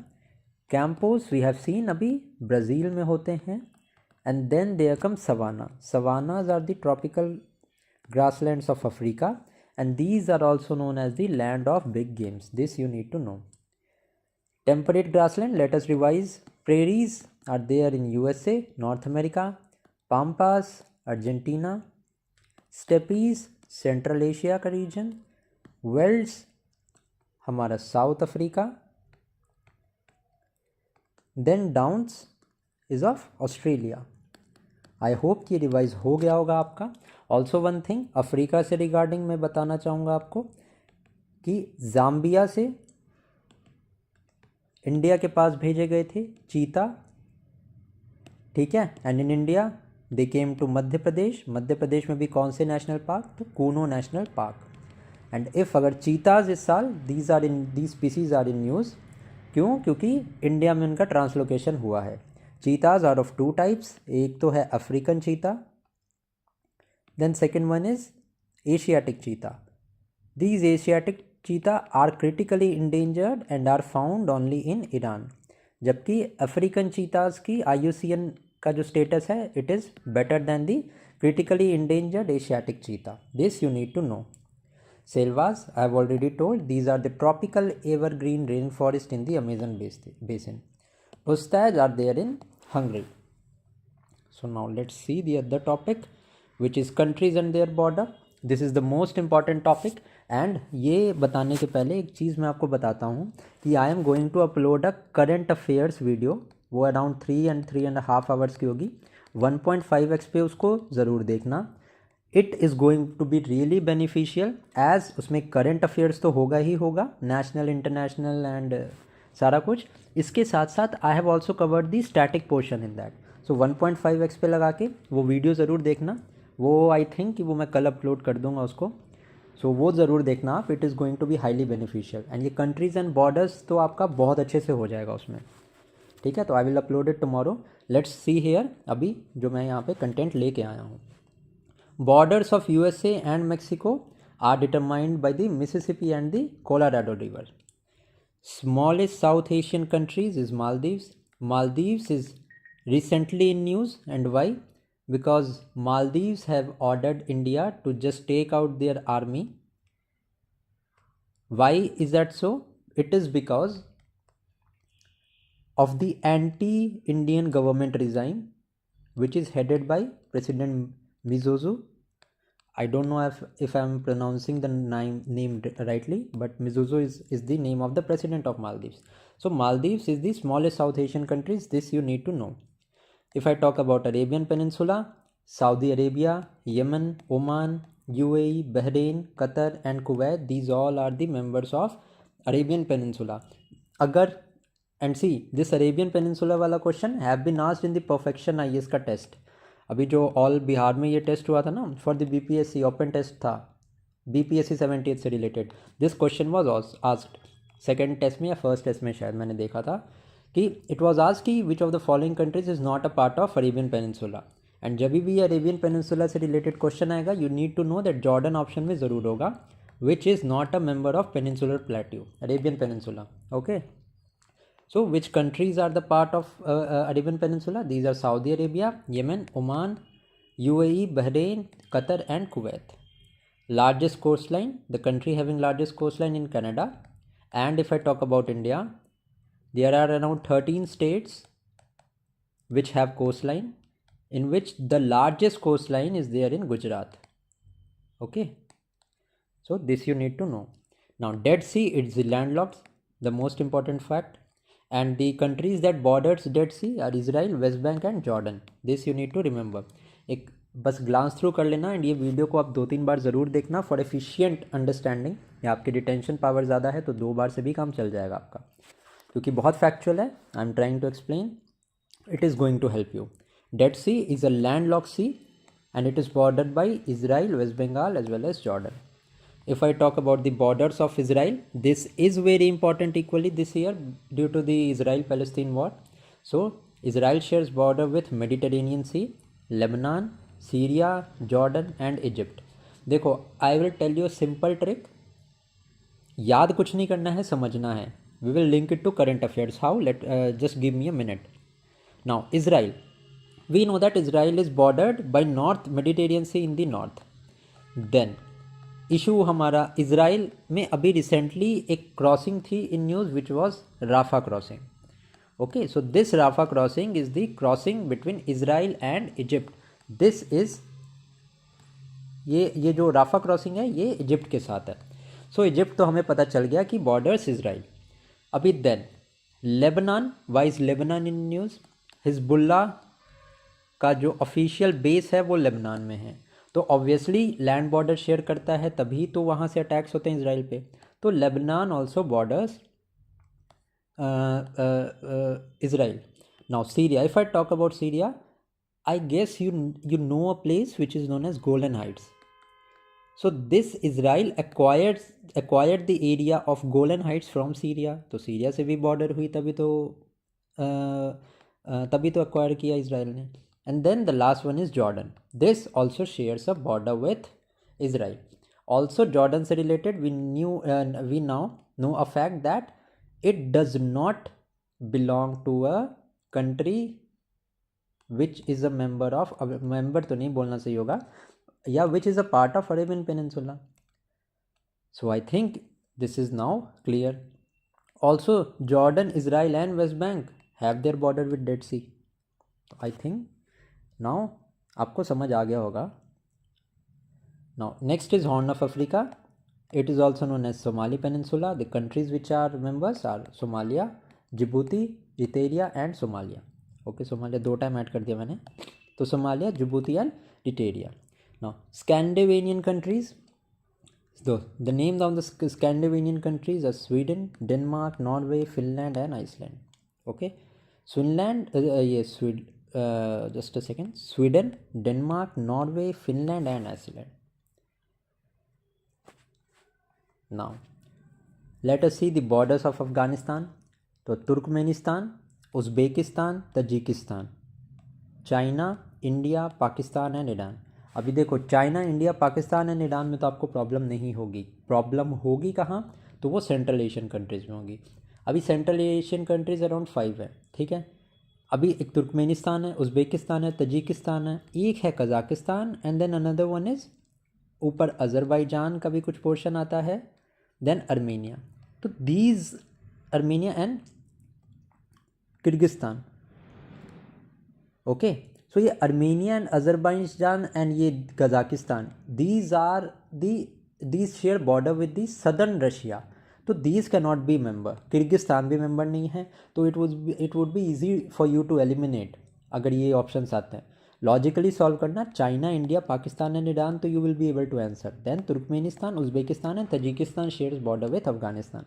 Campos we have seen अभी Brazil में होते हैं. And then there come savanna. Savannas are the tropical grasslands of Africa, and these are also known as the land of big games. This you need to know. Temperate grassland, let us revise. Prairies are there in USA, North America. Pampas, Argentina. Steppes, Central Asia का region. Velds हमारा South Africa. Then Downs is of Australia. I hope कि revise हो गया होगा आपका. Also one thing Africa से regarding मैं बताना चाहूँगा आपको कि जाम्बिया से इंडिया के पास भेजे गए थे चीता, ठीक है. And in India they came to Madhya Pradesh. Madhya Pradesh में भी कौन से नेशनल पार्क, तो Kuno National Park. And if अगर चीताज इस साल these species are in news. क्यों? क्योंकि इंडिया में उनका ट्रांसलोकेशन हुआ है. Cheetahs are of 2 types. एक तो है African cheetah, then second one is Asiatic cheetah. These Asiatic cheetah are critically endangered and are found only in Iran. जबकि अफ्रीकन चीताज की IUCN का जो स्टेटस है it is better than the critically endangered Asiatic cheetah. This you need to know. Selvas, I have already told, these are the tropical evergreen rainforest in the Amazon basin. Ustads are there in Hungary. So now let's see the other topic, which is countries and their border. This is the most important topic. And ये बताने के पहले एक चीज़ मैं आपको बताता हूँ कि I am going to upload a current affairs video वो अराउंड 3 and 3.5 आवर्स की होगी। 1.5x पे उसको ज़रूर देखना। It is going to be really beneficial as उसमें करंट अफेयर्स तो होगा ही होगा, नेशनल इंटरनेशनल एंड सारा कुछ। इसके साथ साथ I have also covered the static portion in that. So 1.5x पे लगा के वो वीडियो ज़रूर देखना। वो आई थिंक कि वो मैं कल अपलोड कर दूंगा उसको। सो वो ज़रूर देखना आप। It is going to be highly beneficial and ये कंट्रीज़ एंड बॉर्डर्स तो आपका बहुत अच्छे से हो जाएगा उसमें। ठीक है, तो I will upload it tomorrow. Let's see here अभी जो मैं यहाँ पे कंटेंट लेके आया हूँ। Borders of USA and Mexico are determined by the Mississippi and the Colorado river. Smallest South Asian countries is Maldives. Maldives is recently in news, and why? Because Maldives have ordered India to just take out their army. Why is that so? It is because of the anti-Indian government regime, which is headed by President Mizozu. I don't know if I'm pronouncing the name rightly, but Mizozo is the name of the president of Maldives. So Maldives is the smallest South Asian countries. This you need to know. If I talk about Arabian Peninsula, Saudi Arabia, Yemen, Oman, UAE, Bahrain, Qatar and Kuwait, these all are the members of Arabian Peninsula. Agar and see this Arabian Peninsula वाला question have been asked in the perfection IAS का test. अभी जो all Bihar में ये test हुआ था ना for the BPSC open test था, बीपीएससी 78 से related, this question was asked second test में या फर्स्ट टेस्ट में शायद मैंने देखा था कि इट वाज आस्क्ड कि which of the following countries is not a part of Arabian peninsula. And जब भी अरेबियन पेनिनसुला से रिलेटेड क्वेश्चन आएगा you need to know that Jordan option में ज़रूर होगा, which is not a member of peninsular plateau, Arabian peninsula. Okay, so which countries are the part of Arabian Peninsula? These are Saudi Arabia, Yemen, Oman, UAE, Bahrain, Qatar and Kuwait. Largest coastline, the country having largest coastline in Canada. And if I talk about India, there are around 13 states which have coastline, in which the largest coastline is there in Gujarat. Okay, so this you need to know. Now Dead Sea, it's the landlocked, the most important fact. And the countries that borders Dead Sea are Israel, West Bank and Jordan. This you need to remember. एक बस glance through कर लेना and ये video को आप 2-3 बार ज़रूर देखना for efficient understanding. या आपकी रिटेंशन पावर ज़्यादा है तो 2 बार से भी काम चल जाएगा आपका, क्योंकि बहुत फैक्चुअल है। I am trying to explain, it is going to help you. Dead Sea is a land lock sea and it is bordered by Israel, West Bengal as well as Jordan. If I talk about the borders of Israel, this is very important equally this year due to the Israel-Palestine war. So Israel shares border with Mediterranean Sea, Lebanon, Syria, Jordan and Egypt. देखो, I will tell you a simple trick. याद कुछ नहीं करना है, समझना है. We will link it to current affairs. How? Just give me a minute. Now Israel. We know that Israel is bordered by North Mediterranean Sea in the north. Then issue हमारा Israel में अभी recently एक crossing थी in news which was Rafah crossing. Okay, so this Rafah crossing is the crossing between Israel and Egypt. This is ये जो Rafa crossing है ये Egypt के साथ है. सो इजिप्ट तो हमें पता चल गया कि बॉर्डर्स इसराइल. अभी then Lebanon, why is Lebanon in news? Hezbollah का जो ऑफिशियल बेस है वो लेबनान में है, तो ऑब्वियसली लैंड बॉर्डर शेयर करता है, तभी तो वहाँ से अटैक्स होते हैं इसराइल पे. तो Lebanon also borders Israel. Now Syria, if I talk about Syria, I guess you know a place which is known as Golan Heights. So this Israel acquired the area of Golan Heights from Syria. तो Syria से भी border हुई, तभी तो acquire किया Israel ने. And then the last one is Jordan. This also shares a border with Israel. Also Jordan से related we now know a fact that it does not belong to a country which is a member तो नहीं बोलना सही होगा, या which is a part of Arabian Peninsula. So I think this is now clear. Also Jordan, Israel and West Bank have their border with Dead Sea. I think now आपको समझ आ गया होगा. Now next is Horn of Africa. It is also known as Somali Peninsula. The countries which are members are Somalia, Djibouti, Eritrea and Somalia. Okay, Somalia 2 time add कर दिया मैंने, तो Somalia, Djibouti and Eritrea. Now Scandinavian countries, the name of the Scandinavian countries are Sweden, Denmark, Norway, Finland and Iceland. Okay, just a second, Sweden, Denmark, Norway, Finland and Iceland. Now let us see the borders of Afghanistan. तो Turkmenistan, Uzbekistan, Tajikistan, China, India, Pakistan and Iran. अभी देखो, China, India, Pakistan and Iran में तो आपको problem नहीं होगी। Problem होगी कहाँ? तो वो सेंट्रल एशियन कंट्रीज़ में होगी। अभी सेंट्रल एशियन कंट्रीज़ अराउंड 5 है, ठीक है। अभी एक तुर्कमेनिस्तान है, उज़्बेकिस्तान है, तजिकिस्तान है, एक है Kazakhstan and then another one is ऊपर अज़रबैजान का भी कुछ पोर्शन आता है, देन अर्मेनिया। तो these Armenia and Kyrgyzstan. Okay, so ये अर्मेनिया एंड अज़रबैजान एंड ये Kazakhstan, these share border with the southern Russia, तो these can not be member. Kyrgyzstan भी मेंबर नहीं है, तो it would be easy for you to eliminate अगर ये options आते हैं। लॉजिकली सॉल्व करना, China, India, Pakistan and Iran, तो you will be able to answer. Then Turkmenistan, Uzbekistan and Tajikistan shares border with Afghanistan.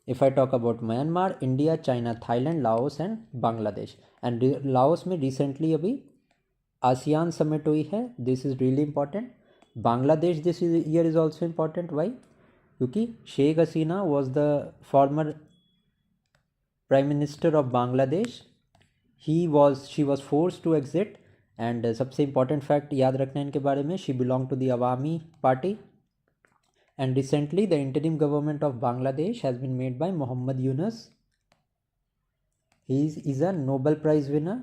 If I talk about Myanmar, India, China, Thailand, Laos and Bangladesh. एंड Laos में recently अभी ASEAN summit हुई है, this is really important. Bangladesh this year is also important. Why? क्योंकि Sheikh Hasina was the former prime minister of Bangladesh, she was force to exit. And सबसे important fact याद रखना इनके बारे में, she belong to the Awami party. And recently the interim government of Bangladesh has been made by Muhammad Yunus. He is a Nobel Prize winner.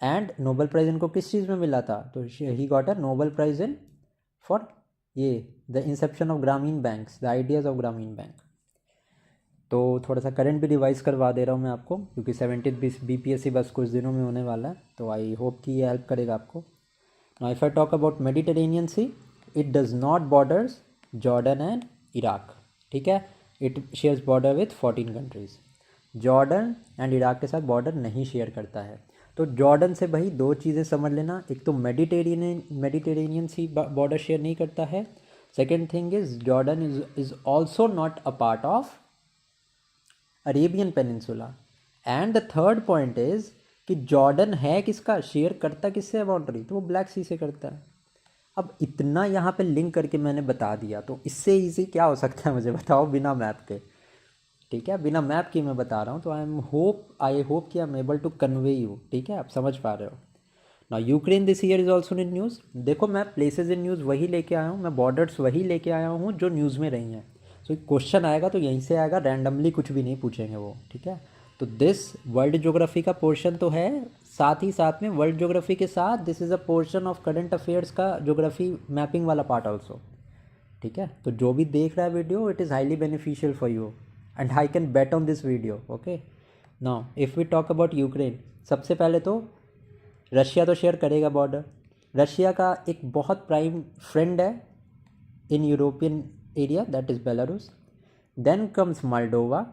And Nobel Prize इनको किस चीज़ में मिला था? तो he got a Nobel Prize in for ये the inception of Grameen Banks, the ideas of Grameen Bank. तो थोड़ा सा करंट भी रिवाइज करवा दे रहा हूँ मैं आपको, क्योंकि 70th BPSC बस कुछ दिनों में होने वाला है, तो आई होप कि ये हेल्प करेगा आपको। Now if I talk about Mediterranean Sea, it does not borders Jordan and Iraq, ठीक है। It shares border with 14 countries. Jordan and Iraq के साथ बॉर्डर नहीं शेयर करता है। तो जॉर्डन से भाई 2 चीज़ें समझ लेना, एक तो मेडिटेरेनियन सी बॉर्डर शेयर नहीं करता है, second thing is Jordan is also not a part of Arabian peninsula, and the third point is कि जॉर्डन है किसका, शेयर करता किससे है बाउंड्री, तो वो ब्लैक सी से करता है। अब इतना यहाँ पे लिंक करके मैंने बता दिया, तो इससे इजी क्या हो सकता है मुझे बताओ, बिना मैप के, ठीक है, बिना मैप के मैं बता रहा हूँ। तो आई होप कि I am able to convey you, ठीक है, आप समझ पा रहे हो ना। Ukraine this year is also in news. देखो मैं प्लेसेज इन न्यूज़ वही लेके आया हूँ, मैं बॉर्डर्स वही लेके आया हूँ जो न्यूज़ में रही हैं। सो क्वेश्चन आएगा तो यहीं से आएगा, रैंडमली कुछ भी नहीं पूछेंगे वो, ठीक है। तो दिस वर्ल्ड ज्योग्राफी का पोर्शन तो है, साथ ही साथ में वर्ल्ड ज्योग्राफी के साथ this is a portion of current affairs का ज्योग्राफी मैपिंग वाला पार्ट ऑल्सो, ठीक है। तो जो भी देख रहा है video, it is highly beneficial for you and I can bet on this video. Okay, now if we talk about Ukraine, सबसे पहले तो रशिया तो शेयर करेगा बॉर्डर। रशिया का एक बहुत प्राइम फ्रेंड है in European area, that is Belarus. Then comes Moldova,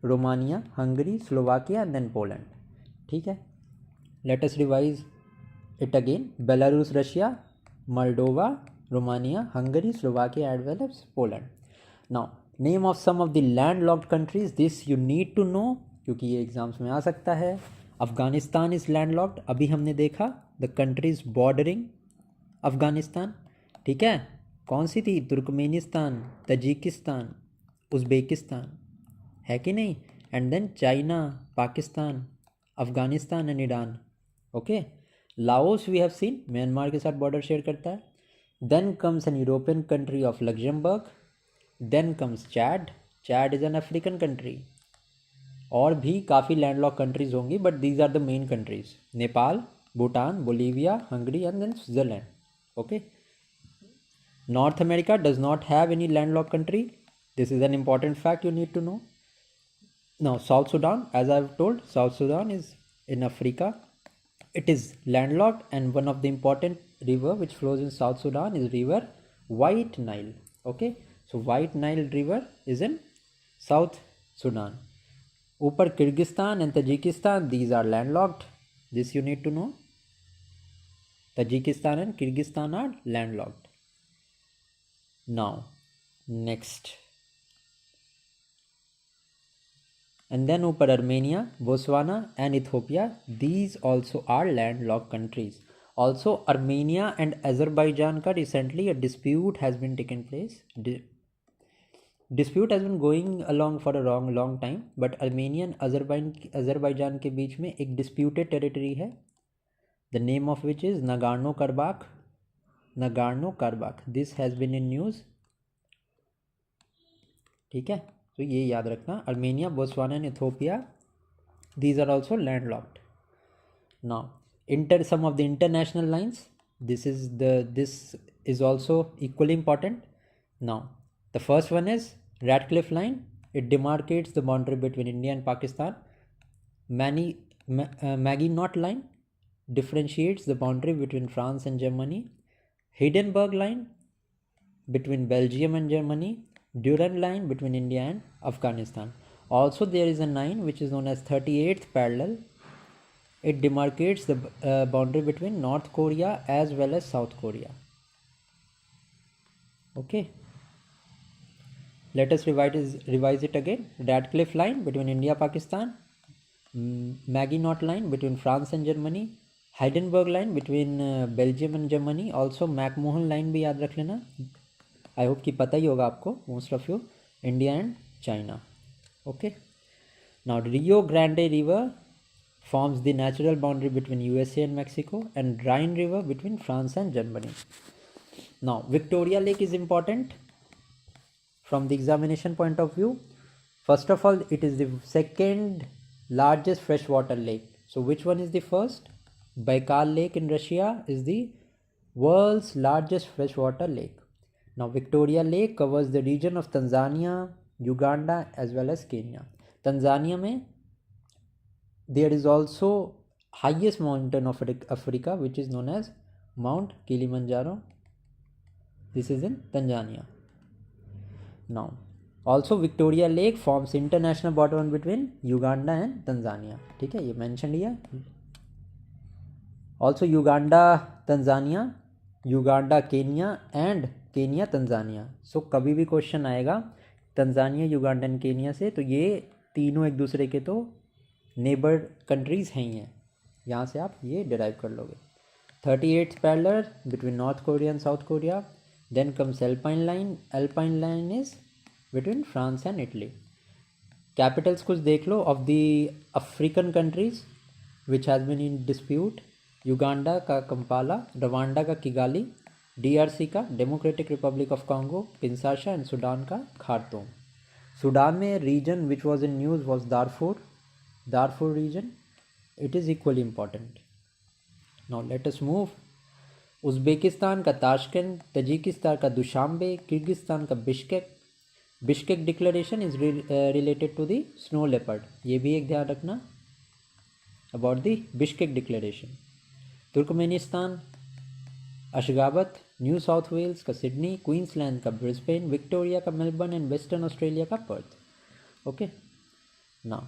Romania, Hungary, Slovakia and then Poland, ठीक है। Let us revise it again, Belarus, Russia, Moldova, Romania, Hungary, Slovakia and well as Poland. Now name of some of the land locked countries, this you need to know क्योंकि ये exams में आ सकता है। Afghanistan is land locked, अभी हमने देखा the countries bordering Afghanistan, ठीक है। कौन सी थी? तुर्कमेनिस्तान, तजिकिस्तान, उज़्बेकिस्तान, है कि नहीं। And then China, Pakistan, Afghanistan and Iran, okay. Laos we have seen, Myanmar के साथ बॉर्डर शेयर करता है। Then comes an European country of Luxembourg. Then comes Chad, Chad is an African country. और भी काफ़ी लैंडलॉक कंट्रीज होंगी, but these are the main countries. Nepal, Bhutan, Bolivia, Hungary and then Switzerland, okay. North America does not have any landlock country, this is an important fact you need to know. Now South Sudan, as I have told, South Sudan is in Africa. It is landlocked, and one of the important river which flows in South Sudan is river White Nile, okay. So White Nile river is in South Sudan. ऊपर Kyrgyzstan and Tajikistan, these are landlocked. This you need to know. Tajikistan and Kyrgyzstan are landlocked. Now, next. And then ऊपर Armenia, Botswana and Ethiopia, these also are landlocked countries. Also, Armenia and Azerbaijan ka recently a dispute has been taken place. Dispute has been going along for a long time, but Armenia and Azerbaijan के बीच में एक disputed territory है, the name of which is Nagorno-Karabakh. Nagorno-Karabakh. This has been in news. ठीक है, तो ये याद रखना. Armenia, Botswana and Ethiopia, these are also landlocked. Now, some of the international lines. This is also equally important. Now, the first one is Radcliffe Line. It demarcates the boundary between India and Pakistan. Maginot Line differentiates the boundary between France and Germany. Hindenburg Line between Belgium and Germany. Durand Line between India and Afghanistan. Also, there is a line which is known as 38th parallel. It demarcates the boundary between North Korea as well as South Korea. Okay. Let us revise it again. Radcliffe Line between India Pakistan. Maginot Line between France and Germany. Hindenburg Line between Belgium and Germany. Also McMahon Line भी याद रख लेना. I hope कि पता ही होगा आपको, most of you. India and China. Okay. Now Rio Grande River forms the natural boundary between USA and Mexico, and Rhine River between France and Germany. Now Victoria Lake is important from the examination point of view. First of all, it is the second largest freshwater lake. So which one is the first? Baikal Lake in Russia is the world's largest freshwater lake. Now Victoria Lake covers the region of Tanzania, Uganda as well as Kenya. Tanzania में there is also highest mountain of Africa, which is known as Mount Kilimanjaro. This is in Tanzania. Now, also Victoria Lake forms international border between Uganda and Tanzania. ठीक है, ये mentioned here. Also Uganda, Tanzania, Uganda, Kenya and Kenya, Tanzania. So कभी भी question आएगा Tanzania, Uganda and Kenya से, तो ये तीनों एक दूसरे के तो नेबर कंट्रीज़ हैं ही हैं. यहाँ से आप ये डिराइव कर लोगे. 38th parallel between North Korea and South Korea. Then comes Alpine Line. Alpine Line is between France and Italy. Capitals कुछ देख लो of the African countries which has been in dispute. Uganda का Kampala, Rwanda का Kigali, DRC का Democratic Republic of Congo, Kinshasa and Sudan का Khartoum. Sudan में region which was in news was Darfur region. It is equally important. Now let us move. Uzbekistan का Tashkent, Tajikistan का Dushanbe, Kyrgyzstan का Bishkek declaration is related to the snow leopard. ये भी एक ध्यान रखना about the Bishkek declaration. Turkmenistan Ashgabat, New South Wales का Sydney, Queensland का ब्रिस्बेन, विक्टोरिया का मेलबर्न एंड वेस्टर्न ऑस्ट्रेलिया का Perth. Okay. Now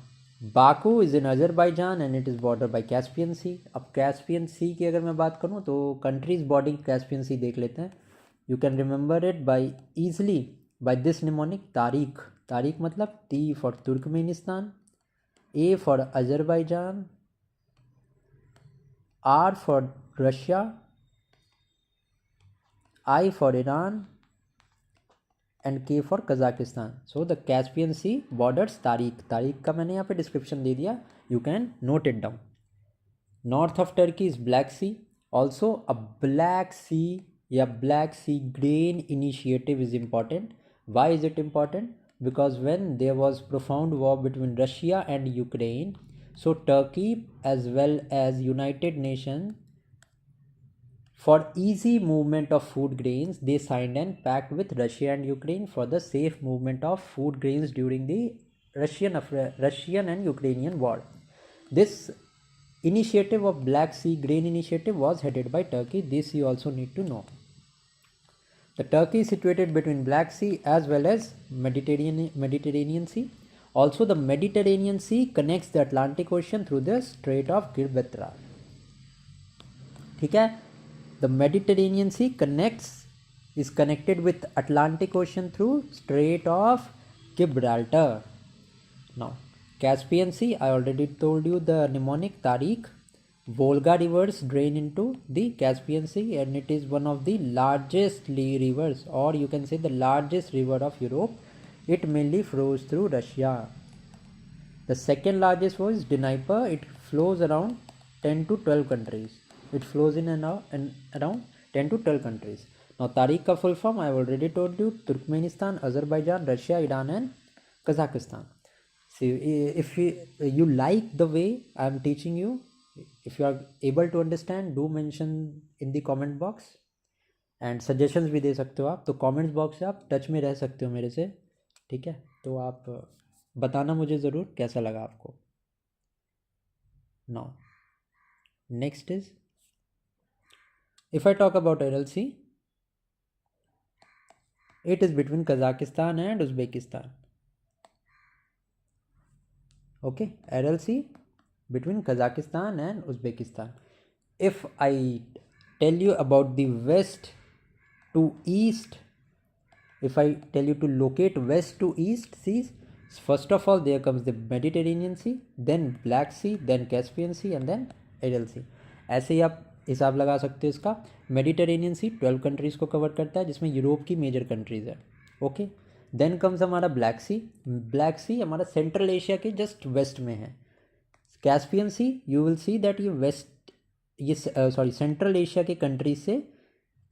Baku is in Azerbaijan and it is border by Caspian Sea. अब Caspian सी की अगर मैं बात करूँ तो कंट्रीज बॉर्डिंग कैस्पियन सी देख लेते हैं. You can remember it by easily by this mnemonic. तारीख मतलब T for Turkmenistan, A for Azerbaijan, R for Russia, I for Iran and K for Kazakhstan. So the Caspian Sea borders तारीख का मैंने यहाँ पे डिस्क्रिप्शन दे दिया. You can note it down. North of Turkey is Black Sea. Also a Black Sea या Black Sea Grain Initiative is important. Why is it important? Because when there was profound war between Russia and Ukraine, so Turkey as well as United Nations, for easy movement of food grains, they signed an pact with Russia and Ukraine for the safe movement of food grains during the Russian and Ukrainian war. This initiative of Black Sea Grain Initiative was headed by Turkey. This you also need to know. The Turkey is situated between Black Sea as well as Mediterranean Sea. Also, the Mediterranean Sea connects the Atlantic Ocean through the Strait of Gibraltar. ठीक है, the Mediterranean Sea is connected with Atlantic Ocean through Strait of Gibraltar. Now, Caspian Sea, I already told you the mnemonic Tariq. Volga rivers drain into the Caspian Sea and it is one of the largest rivers, or you can say the largest river of Europe. It mainly flows through Russia. The second largest was Dnieper. It flows around 10 to 12 countries. It flows in and out and around 10 to 12 countries. Now Tariq ka full form I have already told you: Turkmenistan, Azerbaijan, Russia, Iran and Kazakhstan. See, if you like the way I am teaching you, if you are able to understand, do mention in the comment box. And suggestions भी दे सकते हो आप, तो comments box से आप touch में रह सकते हो मेरे से, ठीक है। तो आप बताना मुझे ज़रूर कैसा लगा आपको। Now next is, if I talk about Aral Sea, it is between Kazakhstan and Uzbekistan. Okay, Aral Sea between Kazakhstan and Uzbekistan. If I tell you about the west to east, if I tell you to locate west to east seas, first of all there comes the Mediterranean Sea, then Black Sea, then Caspian Sea and then Aral Sea. ऐसे ही आप हिसाब लगा सकते हो इसका। Mediterranean Sea 12 countries को cover करता है जिसमें यूरोप की मेजर कंट्रीज़ है। ओके, देन कम्स हमारा ब्लैक सी। ब्लैक सी हमारा सेंट्रल एशिया के जस्ट वेस्ट में है। Caspian Sea, you will see that ये वेस्ट, ये सॉरी सेंट्रल एशिया के कंट्रीज से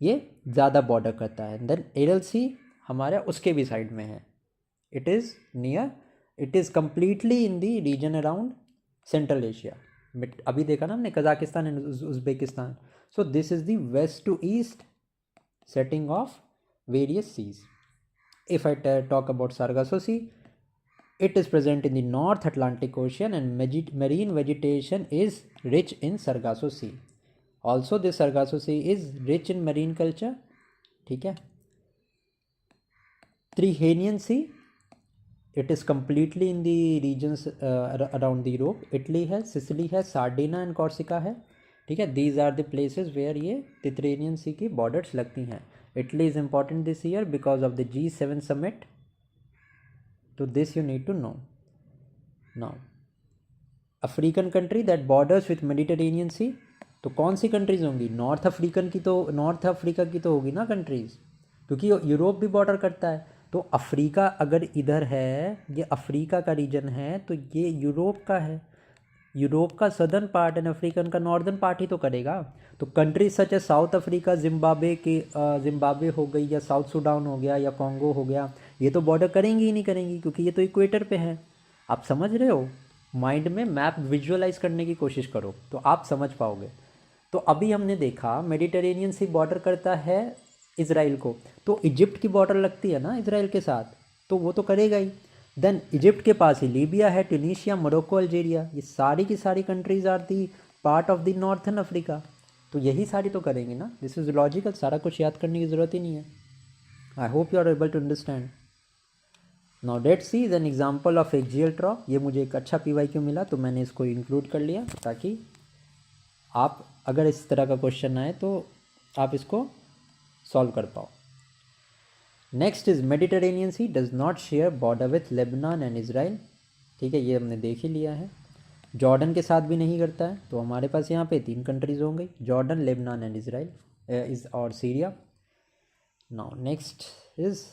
ये ज़्यादा बॉर्डर करता है। देन एरल सी हमारा उसके भी साइड में है। It is near, it is completely in the region around Central Asia. अभी देखा ना हमने Kazakhstan and Uzbekistan. So this is the west to east setting of various seas. If I talk about Sargasso Sea, it is present in the North Atlantic Ocean and marine vegetation is rich in Sargasso Sea. Also, this Sargasso Sea is rich in marine culture. ठीक है। Tyrrhenian Sea, it is completely in the regions around the Europe. Italy है, Sicily है, Sardinia and Corsica है। ठीक है, these are the places where ये Tyrrhenian Sea की borders लगती हैं। Italy is important this year because of the G7 summit. So this you need to know. Now, African country that borders with Mediterranean Sea. तो कौन सी countries होंगी? North Africa की तो होगी ना कंट्रीज, क्योंकि यूरोप भी बॉर्डर करता है। तो अफ्रीका अगर इधर है, ये अफ्रीका का रीजन है, तो ये यूरोप का है। यूरोप का सदर्न पार्ट एंड अफ्रीकन का नॉर्दर्न पार्ट ही तो करेगा। तो कंट्रीज सच है साउथ अफ्रीका, जिम्बाब्वे हो गई, या साउथ सूडान हो गया, या कॉन्गो हो गया, ये तो बॉर्डर करेंगी ही नहीं करेंगी, क्योंकि ये तो इक्वेटर पे है। आप समझ रहे हो? माइंड में मैप विजुअलाइज करने की कोशिश करो तो आप समझ पाओगे। तो अभी हमने देखा मेडिटेरेनियन सी बॉर्डर करता है इजराइल को, तो इजिप्ट की बॉर्डर लगती है ना इजराइल के साथ, तो वो तो करेगा ही। देन इजिप्ट के पास ही लीबिया है, ट्यूनीशिया, मोरक्को, अल्जीरिया, ये सारी की सारी countries are the part of the northern Africa, तो यही सारी तो करेंगी ना। दिस इज लॉजिकल, सारा कुछ याद करने की ज़रूरत ही नहीं है। I hope you are able to understand. Now Dead Sea is an example of axial trough. ये मुझे एक अच्छा PYQ मिला तो मैंने इसको इंक्लूड कर लिया, ताकि आप अगर इस तरह का क्वेश्चन आए तो आप इसको सॉल्व कर पाओ। Next is Mediterranean Sea does not share border with Lebanon and Israel. ठीक है, ये हमने देख ही लिया है। जॉर्डन के साथ भी नहीं करता है, तो हमारे पास यहाँ पे 3 कंट्रीज होंगी, जॉर्डन, लेबनान एंड इसराइल और Syria. Now next is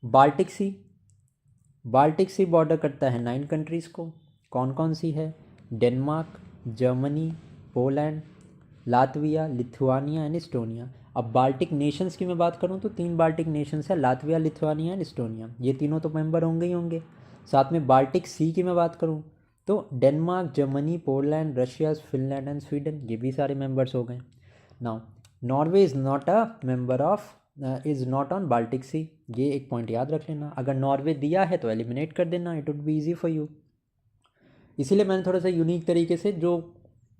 Baltic Sea. Baltic Sea border करता है 9 कंट्रीज़ को। कौन कौन सी है? Denmark, Germany, Poland, Latvia, Lithuania and Estonia. अब बाल्टिक नेशंस की मैं बात करूं तो 3 बाल्टिक नेशंस है, लातविया, लिथुआनिया एंड इस्टोनिया, ये तीनों तो मेंबर होंगे ही होंगे। साथ में बाल्टिक सी की मैं बात करूं तो Denmark, Germany, Poland, Russia, Finland and Sweden, ये भी सारे मेंबर्स हो गए। Now Norway is not a member of is not on Baltic Sea, ये एक पॉइंट याद रख लेना। अगर नॉर्वे दिया है तो एलिमिनेट कर देना, it would be easy for you. इसीलिए मैंने थोड़ा सा यूनिक तरीके से जो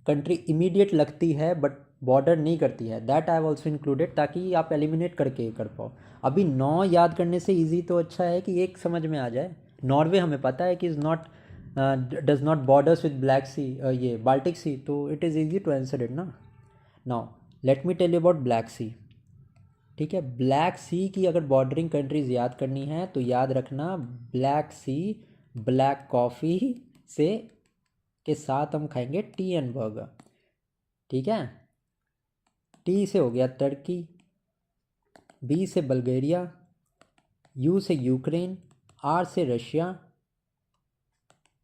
कंट्री इमीडिएट लगती है बट बॉर्डर नहीं करती है, that I have also included, ताकि आप एलिमिनेट करके कर पाओ। अभी 9 याद करने से ईजी तो अच्छा है कि एक समझ में आ जाए। नॉर्वे हमें पता है कि is not does not borders with Black Sea, ये बाल्टिक सी, तो it is easy to answer it ना। Now let me tell you about Black Sea. ठीक है, ब्लैक सी की अगर बॉर्डरिंग कंट्रीज़ याद करनी है तो याद रखना ब्लैक सी, ब्लैक कॉफ़ी से के साथ हम खाएंगे टी एंड बर्गर। ठीक है, टी से हो गया तुर्की, बी से बल्गेरिया, यू से यूक्रेन, आर से रशिया,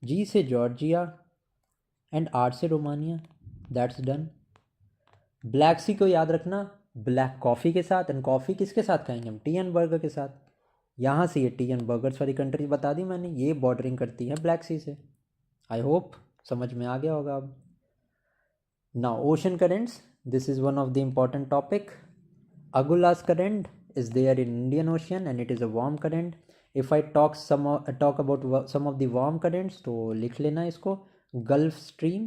जी से जॉर्जिया एंड आर से रोमानिया। That's done. ब्लैक सी को याद रखना ब्लैक कॉफ़ी के साथ, एंड कॉफ़ी किसके साथ खाएंगे हम, टी एंड बर्गर के साथ। यहाँ से ये टी एंड बर्गर्स वाली कंट्रीज बता दी मैंने, ये बॉर्डरिंग करती है ब्लैक सी से। आई होप समझ में आ गया होगा अब। Now ocean currents, this is one of the important topic. Agulhas current is there in Indian Ocean and it is a warm current. If I talk about some of the warm currents, तो लिख लेना इसको। Gulf Stream,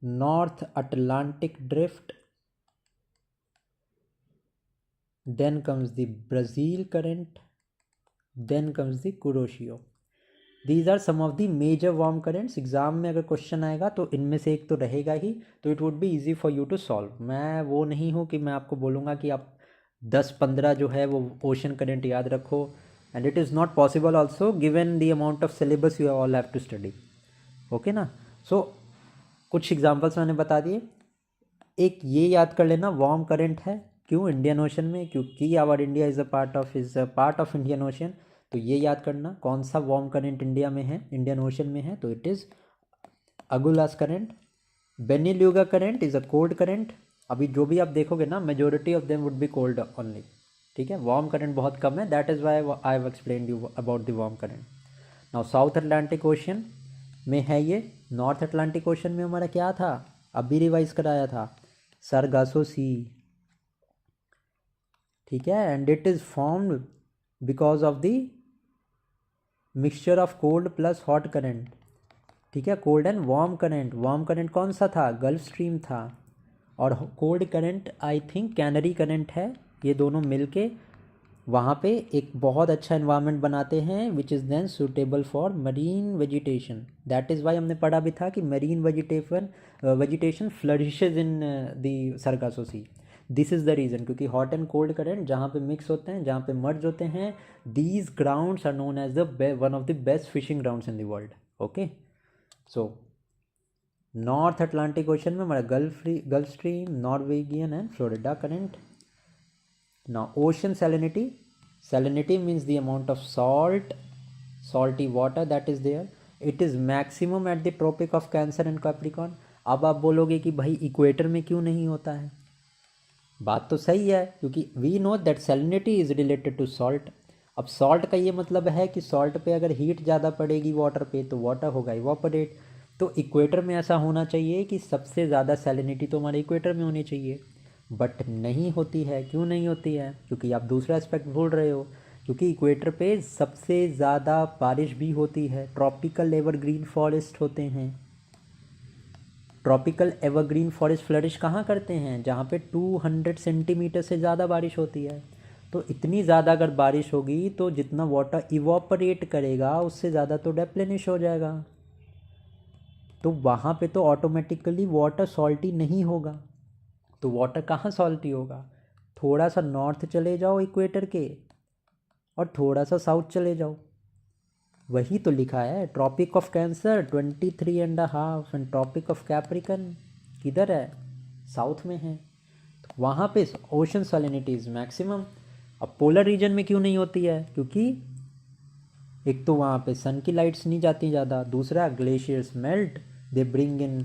North Atlantic Drift, then comes the Brazil current, then comes the Kuroshio. These are some of the major warm currents. Exam में अगर question आएगा तो इनमें से एक तो रहेगा ही, तो it would be easy for you to solve. मैं वो नहीं हूँ कि मैं आपको बोलूँगा कि आप 10-15 जो है वो ओशन करेंट याद रखो, and it is not possible also given the amount of syllabus you all have to study. Okay ना। सो कुछ एग्जाम्पल्स मैंने बता दिए। एक ये याद कर लेना वार्म करंट है, क्यों, इंडियन ओशन में, क्योंकि our India is a part of Indian Ocean. तो ये याद करना कौन सा वार्म करंट इंडिया में है, इंडियन ओशन में है, तो it is Agulhas current. Benguela current is a cold current. अभी जो भी आप देखोगे ना, majority of them would be cold only. ठीक है, वार्म करंट बहुत कम है, that is why I have explained you about the warm current. Now South Atlantic Ocean में है ये। नॉर्थ अटलांटिक ओशन में हमारा क्या था, अभी रिवाइज कराया था, सरगासो सी। ठीक है, and it is formed because of the mixture of cold plus hot current. ठीक है, cold and warm current. Warm current कौन सा था, गल्फ स्ट्रीम था, और cold current I think canary current है। ये दोनों मिलके वहाँ पे एक बहुत अच्छा इन्वायरमेंट बनाते हैं which is then suitable for marine vegetation. That is why हमने पढ़ा भी था कि marine vegetation flourishes in the Sargasso Sea. This is the reason, क्योंकि हॉट एंड कोल्ड करंट जहाँ पे मिक्स होते हैं, जहाँ पे मर्ज होते हैं, these grounds are known as the one of the best fishing grounds in the world. Okay, so North Atlantic Ocean में हमारा Gulf Stream, Norwegian and Florida current. Now ocean salinity, salinity means the amount of salty water that is there. It is maximum at the tropic of Cancer and Capricorn. अब आप बोलोगे कि भाई equator में क्यों नहीं होता है, बात तो सही है, क्योंकि वी नो दैट salinity इज रिलेटेड टू सॉल्ट। अब सॉल्ट का ये मतलब है कि सॉल्ट पे अगर हीट ज़्यादा पड़ेगी वाटर पे तो वाटर होगा इवापोरेट। तो इक्वेटर में ऐसा होना चाहिए कि सबसे ज़्यादा सैलिनिटी तो हमारे इक्वेटर में होनी चाहिए, बट नहीं होती है। क्यों नहीं होती है, क्योंकि आप दूसरा एस्पेक्ट भूल रहे हो, क्योंकि इक्वेटर पे सबसे ज़्यादा बारिश भी होती है, ट्रॉपिकल एवरग्रीन फॉरेस्ट होते हैं। ट्रॉपिकल एवरग्रीन फॉरेस्ट फ्लरिश कहाँ करते हैं, जहाँ पे 200 सेंटीमीटर से ज़्यादा बारिश होती है। तो इतनी ज़्यादा अगर बारिश होगी तो जितना वाटर इवापोरेट करेगा उससे ज़्यादा तो डेप्लेनिश हो जाएगा, तो वहाँ पे तो ऑटोमेटिकली वाटर सॉल्टी नहीं होगा। तो वाटर कहाँ सॉल्टी होगा, थोड़ा सा नॉर्थ चले जाओ इक्वेटर के और थोड़ा सा साउथ चले जाओ, वही तो लिखा है। Tropic of Cancer 23.5 and Tropic of Capricorn किधर है, साउथ में है। तो वहाँ पे ओशन सैलिनिटी इज मैक्सिमम। अब पोलर रीजन में क्यों नहीं होती है, क्योंकि एक तो वहाँ पे सन की लाइट्स नहीं जाती ज़्यादा, दूसरा glaciers melt, they bring in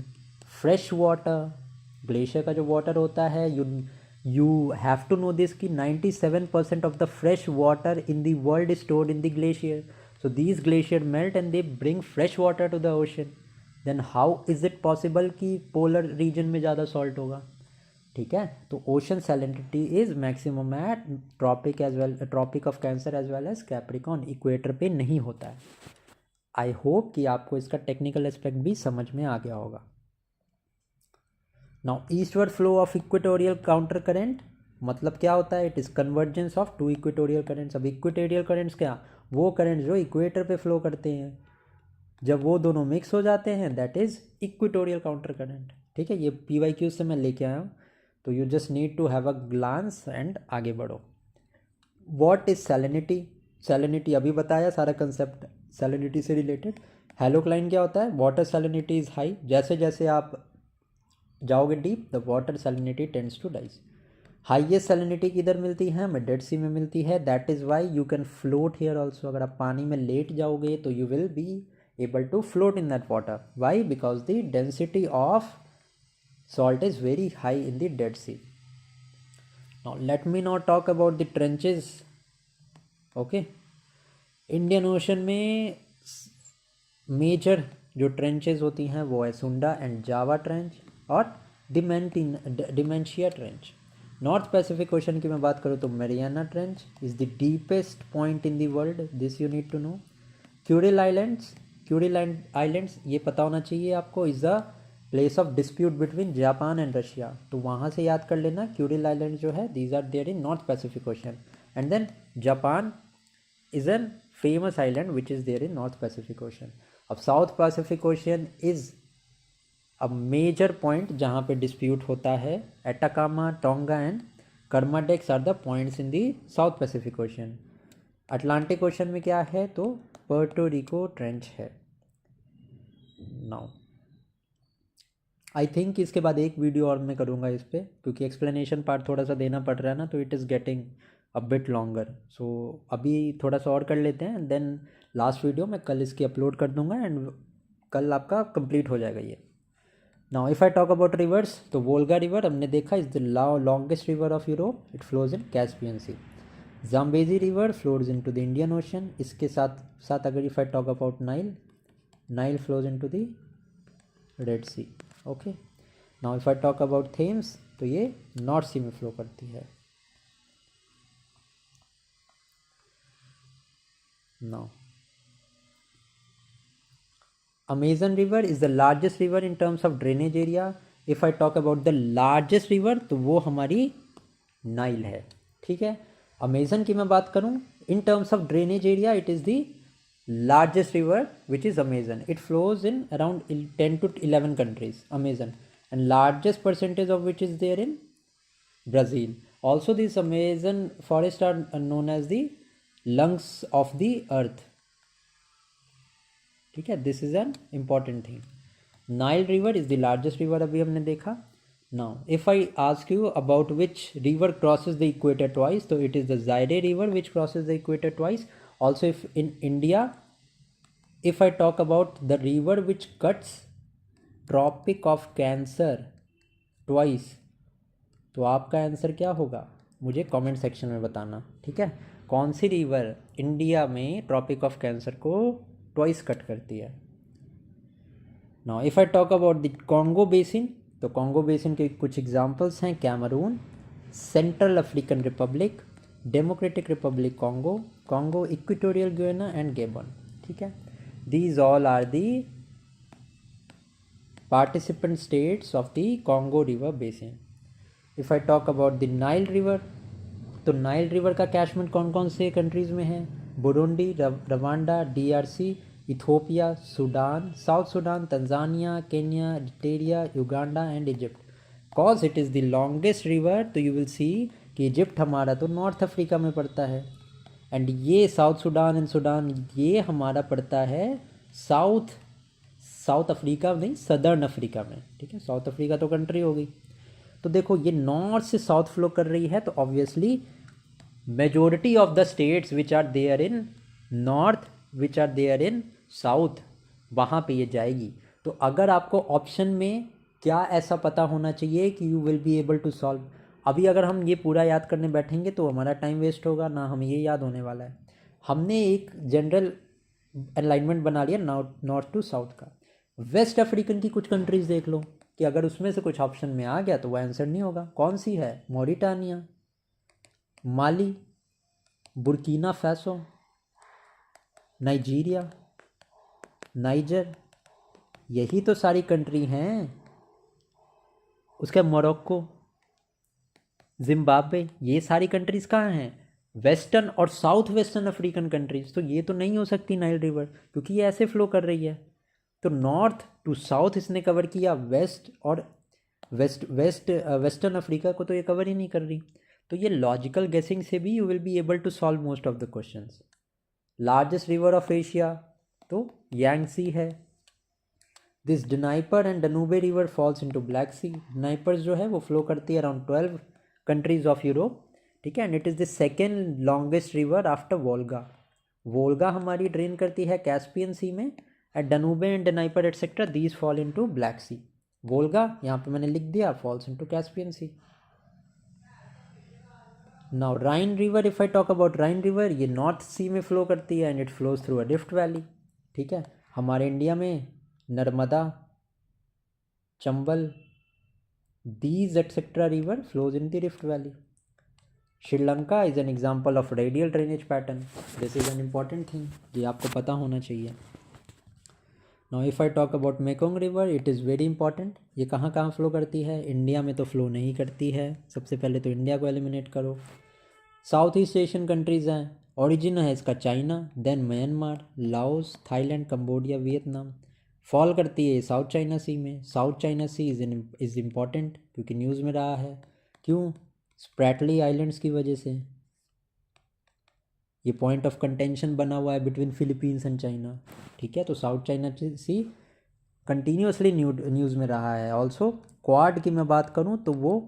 fresh water. Glacier का जो वाटर होता है, you have to know this कि 97% of the fresh water in the world is stored in the glacier. So these glacier melt and they bring fresh water to the ocean. Then how is it possible कि polar region में ज़्यादा salt होगा। ठीक है, तो ocean salinity is maximum at tropic of cancer as well as Capricorn. Equator पे नहीं होता है। आई होप कि आपको इसका टेक्निकल एस्पेक्ट भी समझ में आ गया होगा। Now eastward flow of equatorial counter current मतलब क्या होता है? It is convergence of two equatorial currents. अब इक्वेटोरियल करेंट्स क्या? वो करंट जो इक्वेटर पे फ्लो करते हैं, जब वो दोनों मिक्स हो जाते हैं that is equatorial counter current. ठीक है, ये PYQ से मैं लेके आया हूँ, तो you just need to have a glance and आगे बढ़ो। What is salinity? सैलिनिटी अभी बताया सारा कंसेप्ट सैलिनिटी से रिलेटेड। हैलोक्लाइन क्या होता है? Water salinity is high. जैसे जैसे आप जाओगे deep the water salinity tends to rise. Highest salinity किधर मिलती है? हमें डेड सी में मिलती है। That is why you can float here also. अगर आप पानी में लेट जाओगे तो you will B able to float in that water. Why? Because the density of salt is very high in the Dead Sea. Now let me now talk about the trenches. Okay, Indian Ocean में major जो trenches होती हैं वो है Sunda and Java trench और Diamantina trench. North Pacific Ocean की मैं बात करूँ तो Mariana trench is the deepest point in the world. This you need to know. Kuril islands, Kuril islands ये पता होना चाहिए आपको, is the place of dispute between Japan and Russia. तो वहाँ से याद कर लेना क्यूरिल आइलैंड जो है these are there in North Pacific Ocean. And then Japan is an famous island which is there in North Pacific Ocean. अब South Pacific Ocean is a major point जहाँ पे डिस्प्यूट होता है। Atacama, Tonga and Kermadecs are the points in the South Pacific Ocean. Atlantic Ocean में क्या है? तो Puerto Rico trench है। नाउ आई थिंक इसके बाद एक वीडियो और मैं करूँगा इस पर, क्योंकि एक्सप्लेनेशन पार्ट थोड़ा सा देना पड़ रहा है ना, तो it is getting a bit longer. So अभी थोड़ा सा और कर लेते हैं, देन लास्ट वीडियो मैं कल इसकी अपलोड कर दूंगा एंड कल आपका कंप्लीट हो जाएगा ये। Now if I talk about rivers, तो वोल्गा रिवर हमने देखा is the longest river of Europe. It flows in Caspian Sea. Zambezi river flows into the Indian Ocean. इसके साथ साथ अगर if I talk about Nile, Nile flows into the Red Sea. Okay, now if I talk about Thames, तो ये North Sea में flow करती है। Now Amazon river is the largest river in terms of drainage area. If I talk about the largest river, तो वो हमारी Nile है। ठीक है, अमेजन की मैं बात करूँ in terms of drainage area, it is the largest river which is Amazon. It flows in around 10 to 11 countries, Amazon, and largest percentage of which is there in Brazil. Also these Amazon forests are known as the lungs of the earth. ठीक है, this is an important thing. Nile river is the largest river अभी हमने देखा. Now if I ask you about which river crosses the equator twice, so it is the Zaire river which crosses the equator twice. Also if in India, if I talk about the river which cuts Tropic of Cancer twice, तो आपका answer क्या होगा मुझे comment section में बताना। ठीक है, कौन सी रिवर इंडिया में ट्रॉपिक ऑफ कैंसर को ट्वाइस कट करती है। Now if I talk about the Congo basin, तो कॉन्गो बेसिन के कुछ एग्जांपल्स हैं Cameroon, Central African Republic, Democratic Republic Congo, Congo Equatorial Guinea and Gabon. ठीक है, these all are the participant states of the Congo river basin. If I talk about the Nile river, तो Nile river का catchment कौन कौन से countries में है? Burundi, Rwanda, DRC, Ethiopia, Sudan, south Sudan, Tanzania, Kenya, Eritrea, Uganda and Egypt. Cause it is the longest river, तो you will सी कि Egypt हमारा तो नॉर्थ अफ्रीका में पड़ता है, एंड ये साउथ सूडान एंड सूडान ये हमारा पड़ता है साउथ अफ्रीका नहीं, सदर्न अफ्रीका में। ठीक है, साउथ अफ्रीका तो कंट्री होगी। तो देखो ये नॉर्थ से साउथ फ्लो कर रही है, तो obviously majority of the states which are there in north, which are there in south, वहाँ पे ये जाएगी। तो अगर आपको ऑप्शन में क्या ऐसा पता होना चाहिए कि you will be able to solve. अभी अगर हम ये पूरा याद करने बैठेंगे तो हमारा टाइम वेस्ट होगा, ना हमें ये याद होने वाला है। हमने एक जनरल अलाइनमेंट बना लिया नॉर्थ टू साउथ का। वेस्ट अफ्रीकन की कुछ कंट्रीज़ देख लो कि अगर उसमें से कुछ ऑप्शन में आ गया तो वो आंसर नहीं होगा। कौन सी है? मॉरिटानिया, माली, बुर्किना फैसो, नाइजीरिया, नाइजर, यही तो सारी कंट्री हैं। उसके मोरक्को, जिम्बाब्वे, ये सारी कंट्रीज़ कहाँ हैं? वेस्टर्न और साउथ वेस्टर्न अफ्रीकन कंट्रीज़। तो ये तो नहीं हो सकती नाइल रिवर, क्योंकि ये ऐसे फ्लो कर रही है। तो नॉर्थ टू साउथ इसने कवर किया, वेस्ट और वेस्टर्न अफ्रीका को तो ये कवर ही नहीं कर रही। तो ये लॉजिकल गेसिंग से भी you will be able to solve most of the questions. Largest river of Asia तो यांगसी है। This Dnieper and Danube river falls into Black Sea. Dnieper जो है वो फ्लो करती है अराउंड 12 कंट्रीज ऑफ यूरोप, ठीक है। And it is the second longest river after Volga. Volga हमारी ड्रेन करती है कैस्पियन सी में, and Danube and Dnieper etcetera these fall into Black Sea. Volga यहाँ पे मैंने लिख दिया, falls into Caspian Sea. Now Rhine river, if I talk about Rhine river, ये नॉर्थ सी में फ्लो करती है and it flows through a rift valley, ठीक है। हमारे इंडिया में Narmada, Chambal, these etc river flows in the rift valley. Sri Lanka is an example of radial drainage pattern. This is an important thing, ये आपको पता होना चाहिए। Now if I talk about Mekong river, it is very important. ये कहाँ कहाँ flow करती है? इंडिया में तो फ्लो नहीं करती है। सबसे पहले तो इंडिया को एलिमिनेट करो। साउथ ईस्ट एशियन कंट्रीज़ हैं, ओरिजिन है इसका China, then Myanmar, Laos, Thailand, Cambodia, Vietnam. Fall करती है साउथ चाइना सी में। South China Sea is important क्योंकि न्यूज़ में रहा है। क्यों? स्प्रैटली आइलैंड्स की वजह से। ये पॉइंट ऑफ कंटेंशन बना हुआ है बिटवीन फिलीपींस एंड चाइना, ठीक है। तो साउथ चाइना सी कंटिन्यूसली न्यूज़ में रहा है। ऑल्सो क्वाड की मैं बात करूँ तो वो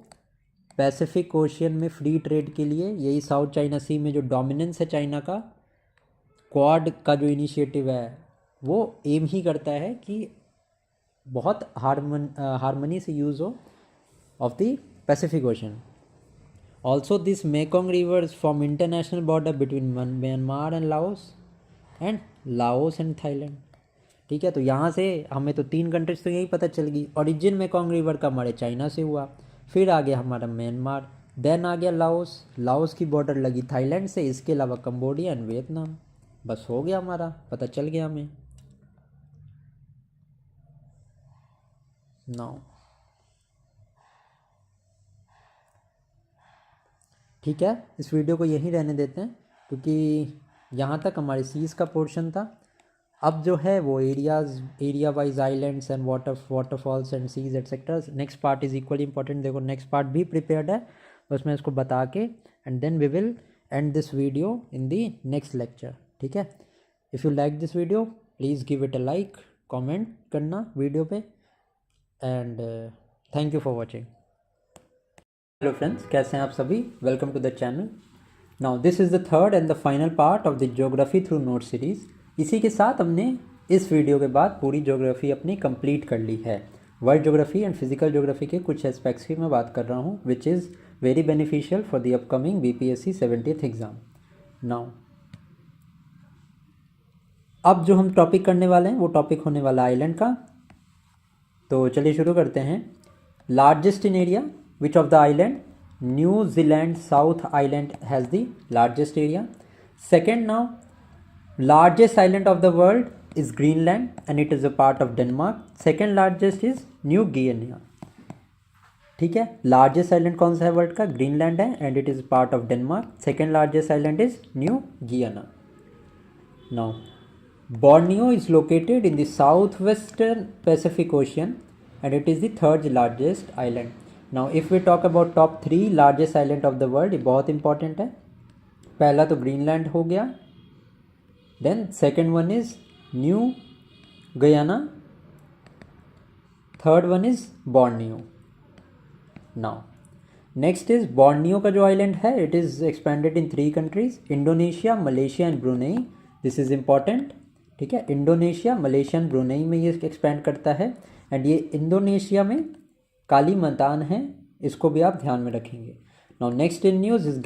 पैसिफिक ओशियन में फ्री ट्रेड के लिए, यही साउथ चाइना सी में जो डोमिनेंस है चाइना का, क्वाड का जो इनिशिएटिव है वो एम ही करता है कि बहुत हारमनी से यूज़ हो of the Pacific ocean. Also this Mekong reverse form international border between Myanmar and Laos and Thailand, ठीक है। तो यहाँ से हमें तो 3 कंट्रीज तो यही पता चल गई। ओरिजिन मेकोंग रिवर का हमारे चाइना से हुआ, फिर आ गया हमारा म्यांमार, देन आ गया लाओस की बॉर्डर लगी थाईलैंड से, इसके अलावा कंबोडिया एंड वियतनाम। बस हो गया, हमारा पता चल गया हमें। नाउ ठीक है, इस वीडियो को यहीं रहने देते हैं क्योंकि यहाँ तक हमारे सीज़ का पोर्शन था। अब जो है वो area wise islands and waterfalls and seas etcetera, next part is equally important. देखो नेक्स्ट पार्ट भी प्रिपेयर्ड है, बस मैं इसको बता के and then we will end this video in the next lecture, ठीक है। If you like this video please give it a like, comment करना वीडियो पे, and thank you for watching. Hello friends, कैसे हैं आप सभी? Welcome to the channel. Now this is the third and the final part of the geography through note series. इसी के साथ हमने इस वीडियो के बाद पूरी ज्योग्राफी अपनी कंप्लीट कर ली है। World geography and physical geography के कुछ एस्पेक्ट्स की मैं बात कर रहा हूँ, which is very beneficial for the upcoming BPSC 70th exam. Now अब जो हम टॉपिक करने वाले हैं वो टॉपिक होने वाला आइलैंड का। तो चलिए शुरू करते हैं। Largest in area, which of the island? New Zealand South Island has the largest area. Second, now largest island of the world is Greenland and it is a part of Denmark. Second largest is New Guinea. ठीक है, largest island कौन सा है world का? Greenland है and it is part of Denmark. Second largest island is New Guinea. Now Borneo is located in the south western Pacific ocean and it is the third largest island. Now if we talk about top 3 largest island of the world, ये बहुत important है। पहला तो Greenland हो गया, then second one is New Guinea, third one is Borneo. Now next is Borneo का जो island है, it is expanded in 3 countries, Indonesia, Malaysia and Brunei. This is important, ठीक है। इंडोनेशिया, मलेशिया एंड ब्रुनेई में ये expand करता है and ये इंडोनेशिया में काली मैदान है, इसको भी आप ध्यान में रखेंगे। Now next in news is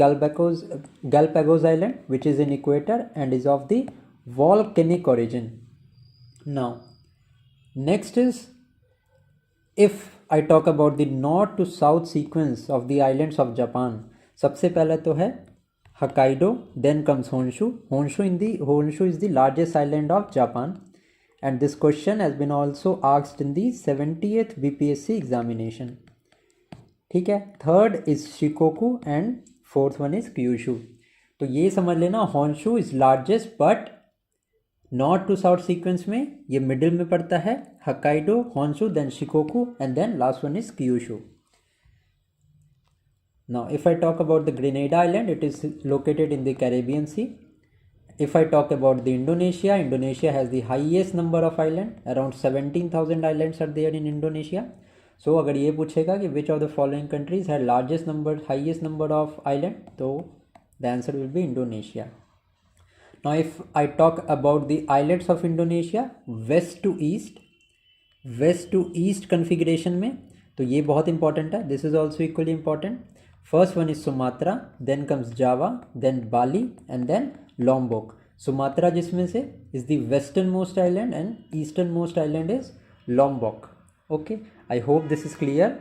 Galapagos island which is in equator and is of the volcanic origin. Now next is if I talk about the north to south sequence of the islands of Japan, सबसे पहले तो है Hokkaido, then comes Honshu. Honshu is the largest island of Japan and this question has been also asked in the 70th BPSC examination. ठीक है, third is Shikoku and fourth one is Kyushu. तो ये समझ लेना, Honshu is largest but north to south sequence में ये middle में पड़ता है. Hokkaido, Honshu, then Shikoku and then last one is Kyushu. Now if I talk about the Grenada island, it is located in the Caribbean Sea. If I talk about the Indonesia, Indonesia has the highest number of islands. Around 17,000 islands are there in Indonesia. So अगर ये पूछेगा कि which of the following countries had highest number of island, तो the answer will be Indonesia. Now if I talk about the islets of Indonesia, west to east configuration में, तो ये बहुत important है. This is also equally important. First one is Sumatra, then comes Java, then Bali and then Lombok. Sumatra जिसमें से is the westernmost island and easternmost island is Lombok. Okay, I hope this is clear.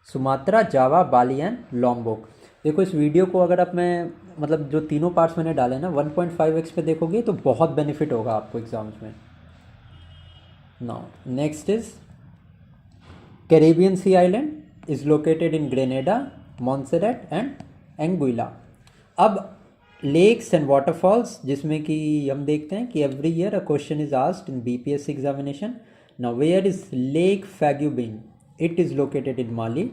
Sumatra, Java, Bali and Lombok. देखो इस video को अगर आप मैं मतलब जो तीनों पार्ट्स मैंने डाले ना 1.5x पे देखोगे तो बहुत बेनिफिट होगा आपको एग्जाम्स में. Now next is Caribbean Sea Island is located in Grenada, Montserrat and Anguilla. अब लेक्स एंड वाटरफॉल्स जिसमें कि हम देखते हैं कि every year a question is asked in BPSC examination. Now where is Lake Faguibine? It is located in Mali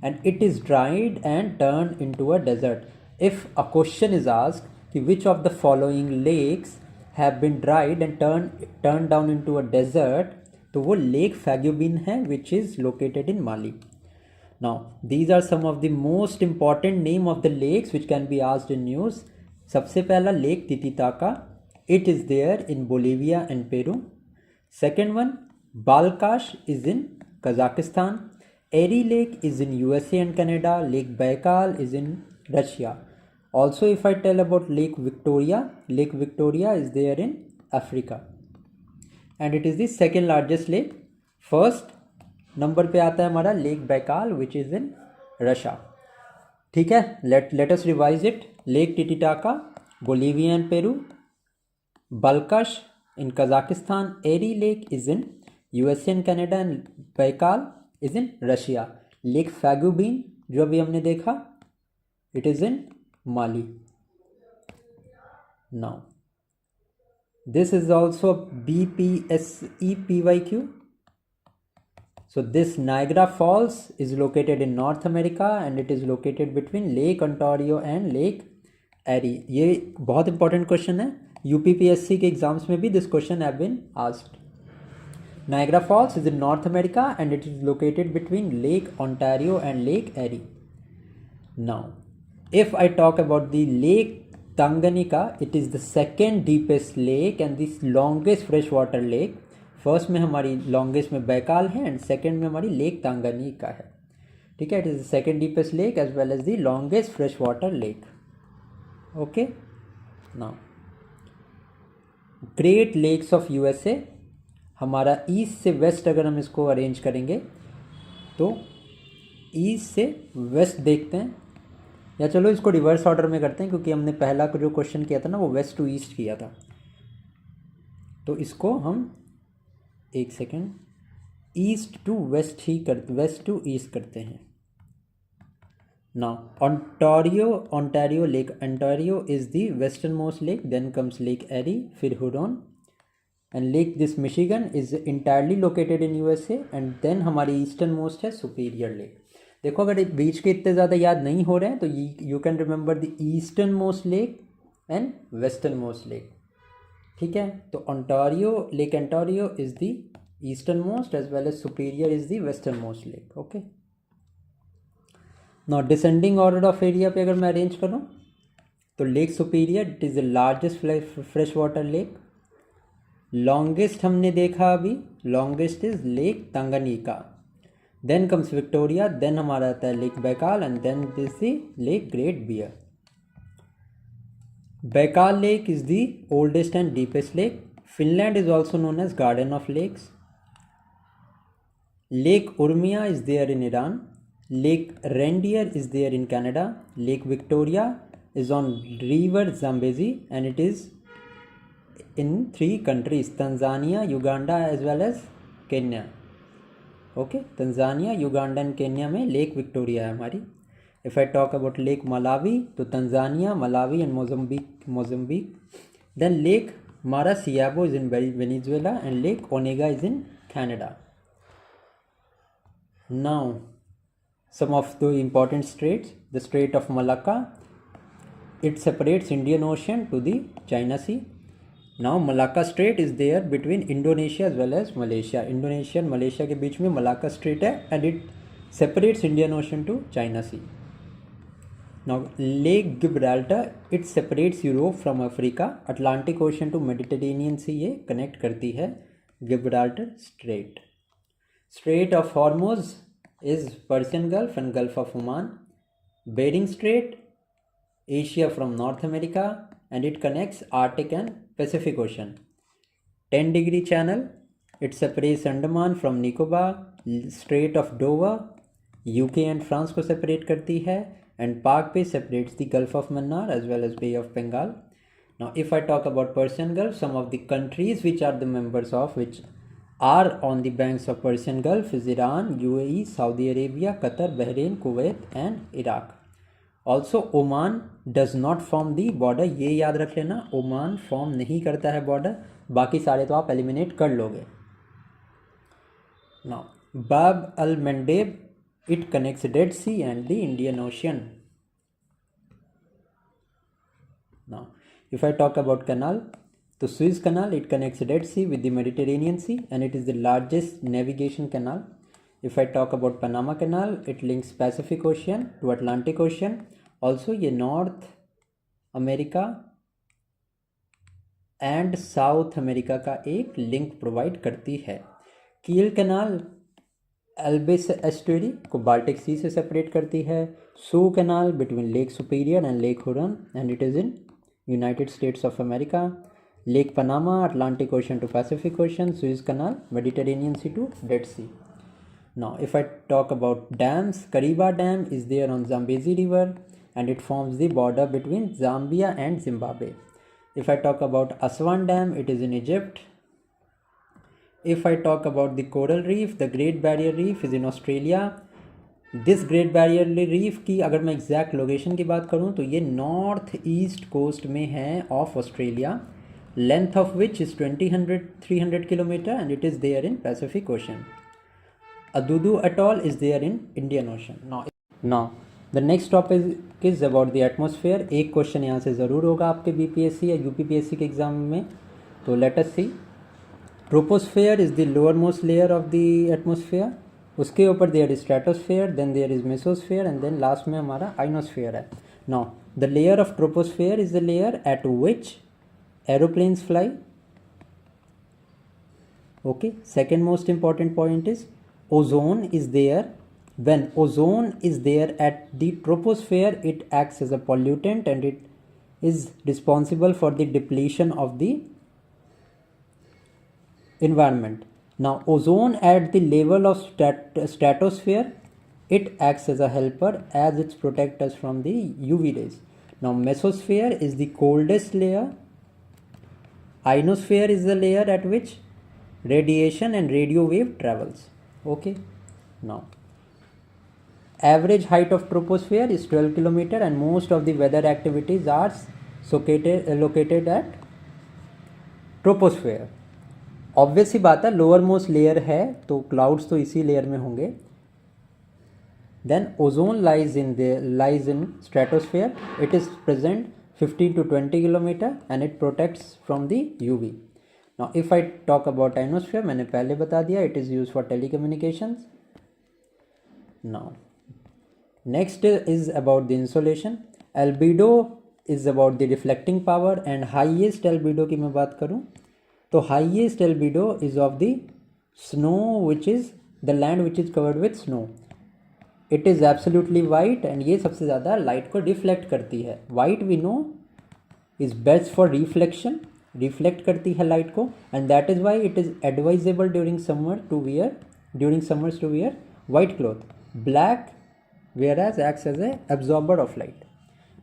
and it is dried and turned into a desert. If a question is asked कि which of the following lakes have been dried and turned down into a desert, तो वो lake फैग्यूबिन है which is located in Mali. Now these are some of the most important name of the lakes which can be asked in news. सबसे पहला lake तितिताका, it is there in Bolivia and Peru. Second one Balkash is in Kazakhstan. Erie Lake is in USA and Canada. Lake Baikal is in Russia. Also if I tell about Lake Victoria is there in Africa and it is the second largest lake. First number पे आता है हमारा lake Baikal which is in Russia. ठीक है, let us revise it. Lake Titicaca, Bolivia and Peru. Balkash in Kazakhstan. Erie Lake is in USA and Canada and Baikal is in Russia. Lake Fagubin जो अभी हमने देखा it is in Mali. Now this is also BPSE PYQ. So this Niagara Falls is located in North America and it is located between Lake Ontario and Lake Erie. ये बहुत important question है, UPPSC के exams में भी this question have been asked. Niagara Falls is in North America and it is located between Lake Ontario and Lake Erie. Now, if I talk about the Lake Tanganyika, it is the second deepest lake and the longest freshwater lake. First में हमारी longest में Baikal है and second में हमारी Lake Tanganyika है. ठीक है, it is the second deepest lake as well as the longest freshwater lake. Okay. Now, Great Lakes of USA. हमारा ईस्ट से वेस्ट अगर हम इसको अरेंज करेंगे तो ईस्ट से वेस्ट देखते हैं, या चलो इसको रिवर्स ऑर्डर में करते हैं क्योंकि हमने पहला जो क्वेश्चन किया था ना वो वेस्ट टू ईस्ट किया था. तो इसको हम एक second east to west west to east करते हैं. Now Ontario Lake Ontario is the westernmost lake, then comes Lake Erie, फिर Huron, and Lake this Michigan is entirely located in USA and then हमारी eastern most है Superior Lake. देखो अगर बीच के इतने ज़्यादा याद नहीं हो रहे हैं तो you can remember the eastern most lake and western most lake. ठीक है, तो Lake Ontario is the easternmost as well as Superior is the westernmost lake. Okay. Now descending order of area पे अगर मैं अरेंज करूँ तो Lake Superior it is the largest freshwater lake. Longest हमने देखा अभी, longest is Lake Tanganyika, then comes Victoria, then हमारा आता है Lake Baikal and then this the Lake Great Bear. Baikal Lake is the oldest and deepest lake. Finland is also known as garden of lakes. Lake Urmia is there in Iran. Lake Reindeer is there in Canada. Lake Victoria is on river Zambezi and it is in 3 countries, Tanzania, Uganda as well as Kenya. Okay, Tanzania, Uganda and Kenya में Lake Victoria है हमारी. If I talk about Lake Malawi, तो Tanzania, Malawi and Mozambique. Then Lake Maracaibo is in Venezuela and Lake Onega is in Canada. Now some of the important straits. The Strait of Malacca, it separates Indian Ocean to the China Sea. Now Malacca Strait is there between Indonesia as well as Malaysia. Indonesia and Malaysia के बीच में Malacca Strait है and it separates Indian Ocean to China Sea. Now Lake Gibraltar, it separates Europe from Africa. Atlantic Ocean to Mediterranean Sea ये connect करती है Gibraltar Strait. Strait of Hormuz is Persian Gulf and Gulf of Oman. Bering Strait, Asia from North America, and it connects Arctic and Pacific Ocean. 10-degree channel, it separates Andaman from Nicobar. Strait of Dover, UK and France को separate करती है, and Park Bay separates the Gulf of Mannar as well as Bay of Bengal. Now if I talk about Persian Gulf, some of the countries which are the members of which are on the banks of Persian Gulf is Iran, UAE, Saudi Arabia, Qatar, Bahrain, Kuwait and Iraq. Also Oman does not form the border. ये याद रख लेना, Oman form नहीं करता है border, बाकी सारे तो आप एलिमिनेट कर लोगे. Now Bab al-Mandeb, it connects Dead Sea and the Indian Ocean. Now if I talk about canal, the Suez Canal, it connects Dead Sea with the Mediterranean Sea and it is the largest navigation canal. If I talk about Panama Canal, it links Pacific Ocean to Atlantic Ocean. Also ये North America and South America का एक link provide करती है. कील canal एल्बिस estuary को Baltic सी से separate करती है. Soo canal between lake superior and lake Huron and it is in United states of America. Lake Panama, Atlantic Ocean to Pacific Ocean. Suez Canal, Mediterranean Sea to Dead Sea. Now if I talk about dams, Kariba Dam is there on Zambezi River and it forms the border between Zambia and Zimbabwe. If I talk about Aswan Dam, it is in Egypt. If I talk about the coral reef, the Great Barrier Reef is in Australia. This Great Barrier Reef की अगर मैं exact location की बात करूँ तो ये north east coast में है of Australia. Length of which is 300 kilometer and it is there in Pacific Ocean. Adudu Atoll is there in Indian Ocean. Now the next topic is about the atmosphere. एक question यहाँ से ज़रूर होगा आपके BPSC या UPPSC के exam में. तो let us see. Troposphere is the lowermost layer of the atmosphere. उसके ऊपर there is stratosphere, then there is mesosphere and then last में हमारा ionosphere है. Now the layer of troposphere is the layer at which aeroplanes fly. Okay, second most important point is ozone is there. When ozone is there at the troposphere, it acts as a pollutant and it is responsible for the depletion of the environment. Now ozone at the level of stratosphere, it acts as a helper as it protects us from the UV rays. Now mesosphere is the coldest layer. Ionosphere is the layer at which radiation and radio wave travels. Okay, now average height of troposphere is 12 kilometer and most of the weather activities are located at troposphere. Obvious ही बात है, lower most layer है तो clouds तो इसी layer में होंगे. Then ozone lies in stratosphere. It is present 15 to 20 kilometer and it protects from the UV. Now if I talk about ionosphere, मैंने पहले बता दिया, it is used for telecommunications. Now next is about the insolation. Albedo is about the reflecting power and highest albedo की मैं बात करूँ तो highest albedo is of the snow, which is the land which is covered with snow. It is absolutely white and ये सबसे ज़्यादा light को deflect करती है. White we know is best for reflection, reflect करती है लाइट को, and that is why it is advisable during summers to wear white cloth. Black whereas acts as a absorber of light.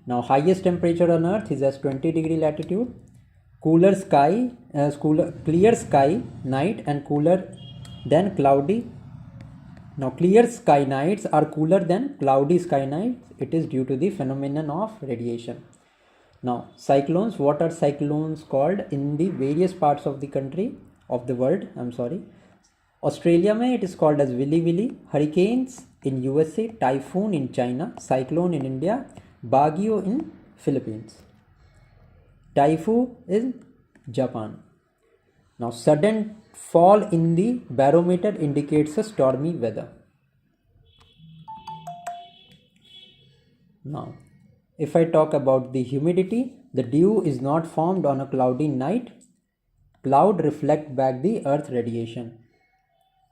Now highest temperature on earth is at 20 degree latitude. cooler sky, clear sky night and cooler than cloudy. Now clear sky nights are cooler than cloudy sky nights. It is due to the phenomenon of radiation. Now cyclones, what are cyclones called in the various parts of the country, of the world, I'm sorry. Australia में it is called as Willy Willy, hurricanes in USA, typhoon in China, cyclone in India, Baguio in Philippines, typhoon in Japan. Now sudden fall in the barometer indicates a stormy weather. Now if I talk about the humidity, the dew is not formed on a cloudy night. Cloud reflect back the earth radiation.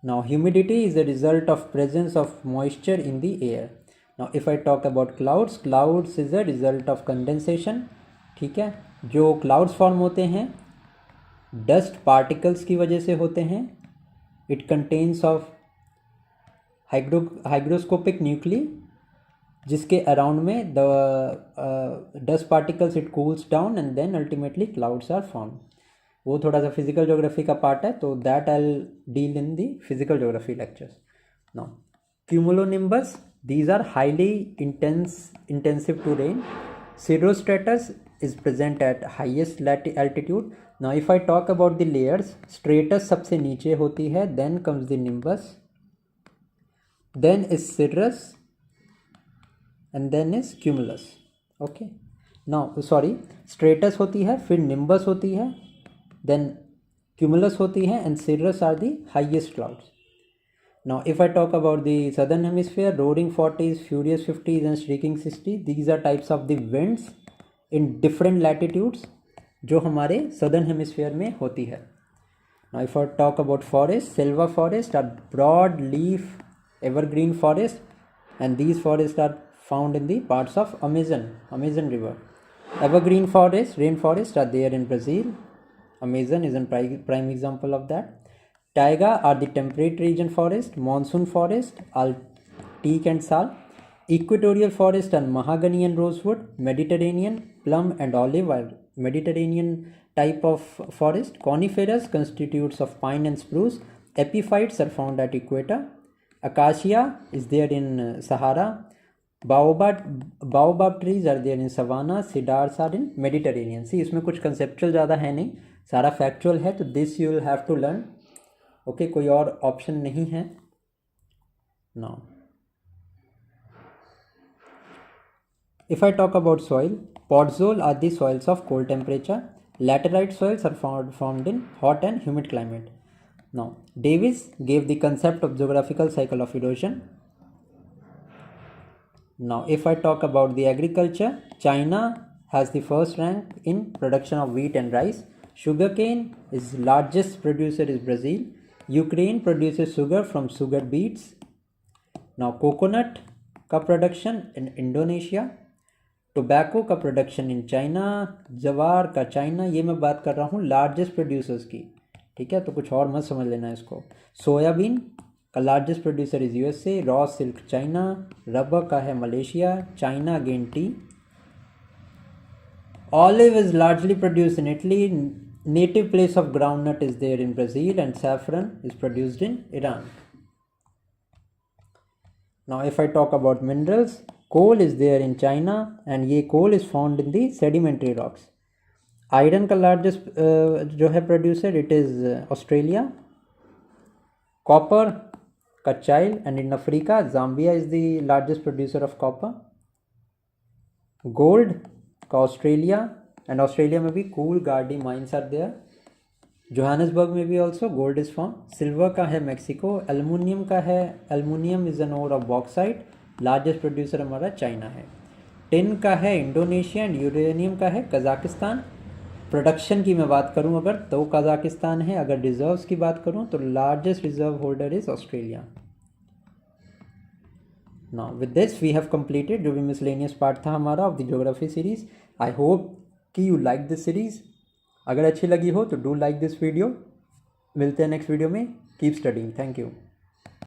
Now humidity is a result of presence of moisture in the air. Now if I talk about clouds, clouds is a result of condensation. ठीक है, जो clouds form होते हैं dust particles की वजह से होते हैं. It contains of hygroscopic nuclei, जिसके अराउंड में the dust particles it cools down and then ultimately clouds are formed. वो थोड़ा सा फिजिकल ज्योग्राफी का पार्ट है, तो that I will deal in the physical geography lectures. Now cumulonimbus, these are highly intensive to rain. Cirrostratus is present at highest altitude. Now if I talk about the layers, stratus सबसे नीचे होती है, then comes the nimbus, then is cirrus and then is cumulus. Okay, now sorry, stratus होती है, फिर nimbus होती है, then cumulus होती है, and cirrus are the highest clouds. Now if I talk about the southern hemisphere, roaring 40s, furious 50s and streaking 60s, these are types of the winds in different latitudes जो हमारे southern hemisphere में होती है. Now if I talk about forest, selva forest are broad leaf evergreen forest, and these forests are found in the parts of Amazon river. Evergreen forest, rainforest are there in Brazil. Amazon is a prime example of that. Taiga are the temperate region forest. Monsoon forest are teak and sal. Equatorial forest are mahogany and rosewood. Mediterranean plum and olive are Mediterranean type of forest. Coniferous constitutes of pine and spruce. Epiphytes are found at equator. Acacia is there in Sahara. Baobab trees are there in savannah. Cedars are in Mediterranean. See, इसमें कुछ conceptual ज़्यादा है नहीं, सारा factual है, तो this you will have to learn. Okay, कोई और option नहीं है. Now if I talk about soil, podzol are the soils of cold temperature. Laterite soils are formed in hot and humid climate. Now Davis gave the concept of geographical cycle of erosion. Now if I talk about the agriculture, China has the first rank in production of wheat and rice. Sugarcane is largest producer is Brazil. Ukraine produces sugar from sugar beets. Now coconut का production in Indonesia. Tobacco का production in China. जवार का China. ये मैं बात कर रहा हूँ largest producers की, ठीक है, तो कुछ और मत समझ लेना इसको. सोयाबीन का largest producer is USA. Raw silk China. Rubber का है Malaysia. China again tea. Olive is largely produced in Italy. Native place of groundnut is there in Brazil, and saffron is produced in Iran. Now if I talk about minerals, coal is there in China, and ये coal is found in the sedimentary rocks. Iron का largest जो है producer it is Australia. Copper का Chile, and in Africa Zambia is the largest producer of copper. Gold का Australia, and Australia में भी Coolgardie mines are there. Johannesburg में भी also gold is found. Silver का है Mexico. Aluminium का है, Aluminium is an ore of bauxite. Largest producer हमारा China है. Tin का है Indonesia, and Uranium का है Kazakhstan. Production की मैं बात करूं अगर, तो कजाकिस्तान है. अगर reserves की बात करूं तो largest reserve holder is Australia. Now with this we have completed जो भी miscellaneous part था हमारा of the geography series. I hope कि you like this series. अगर अच्छी लगी हो तो do like this video. मिलते हैं next video में. Keep studying. Thank you.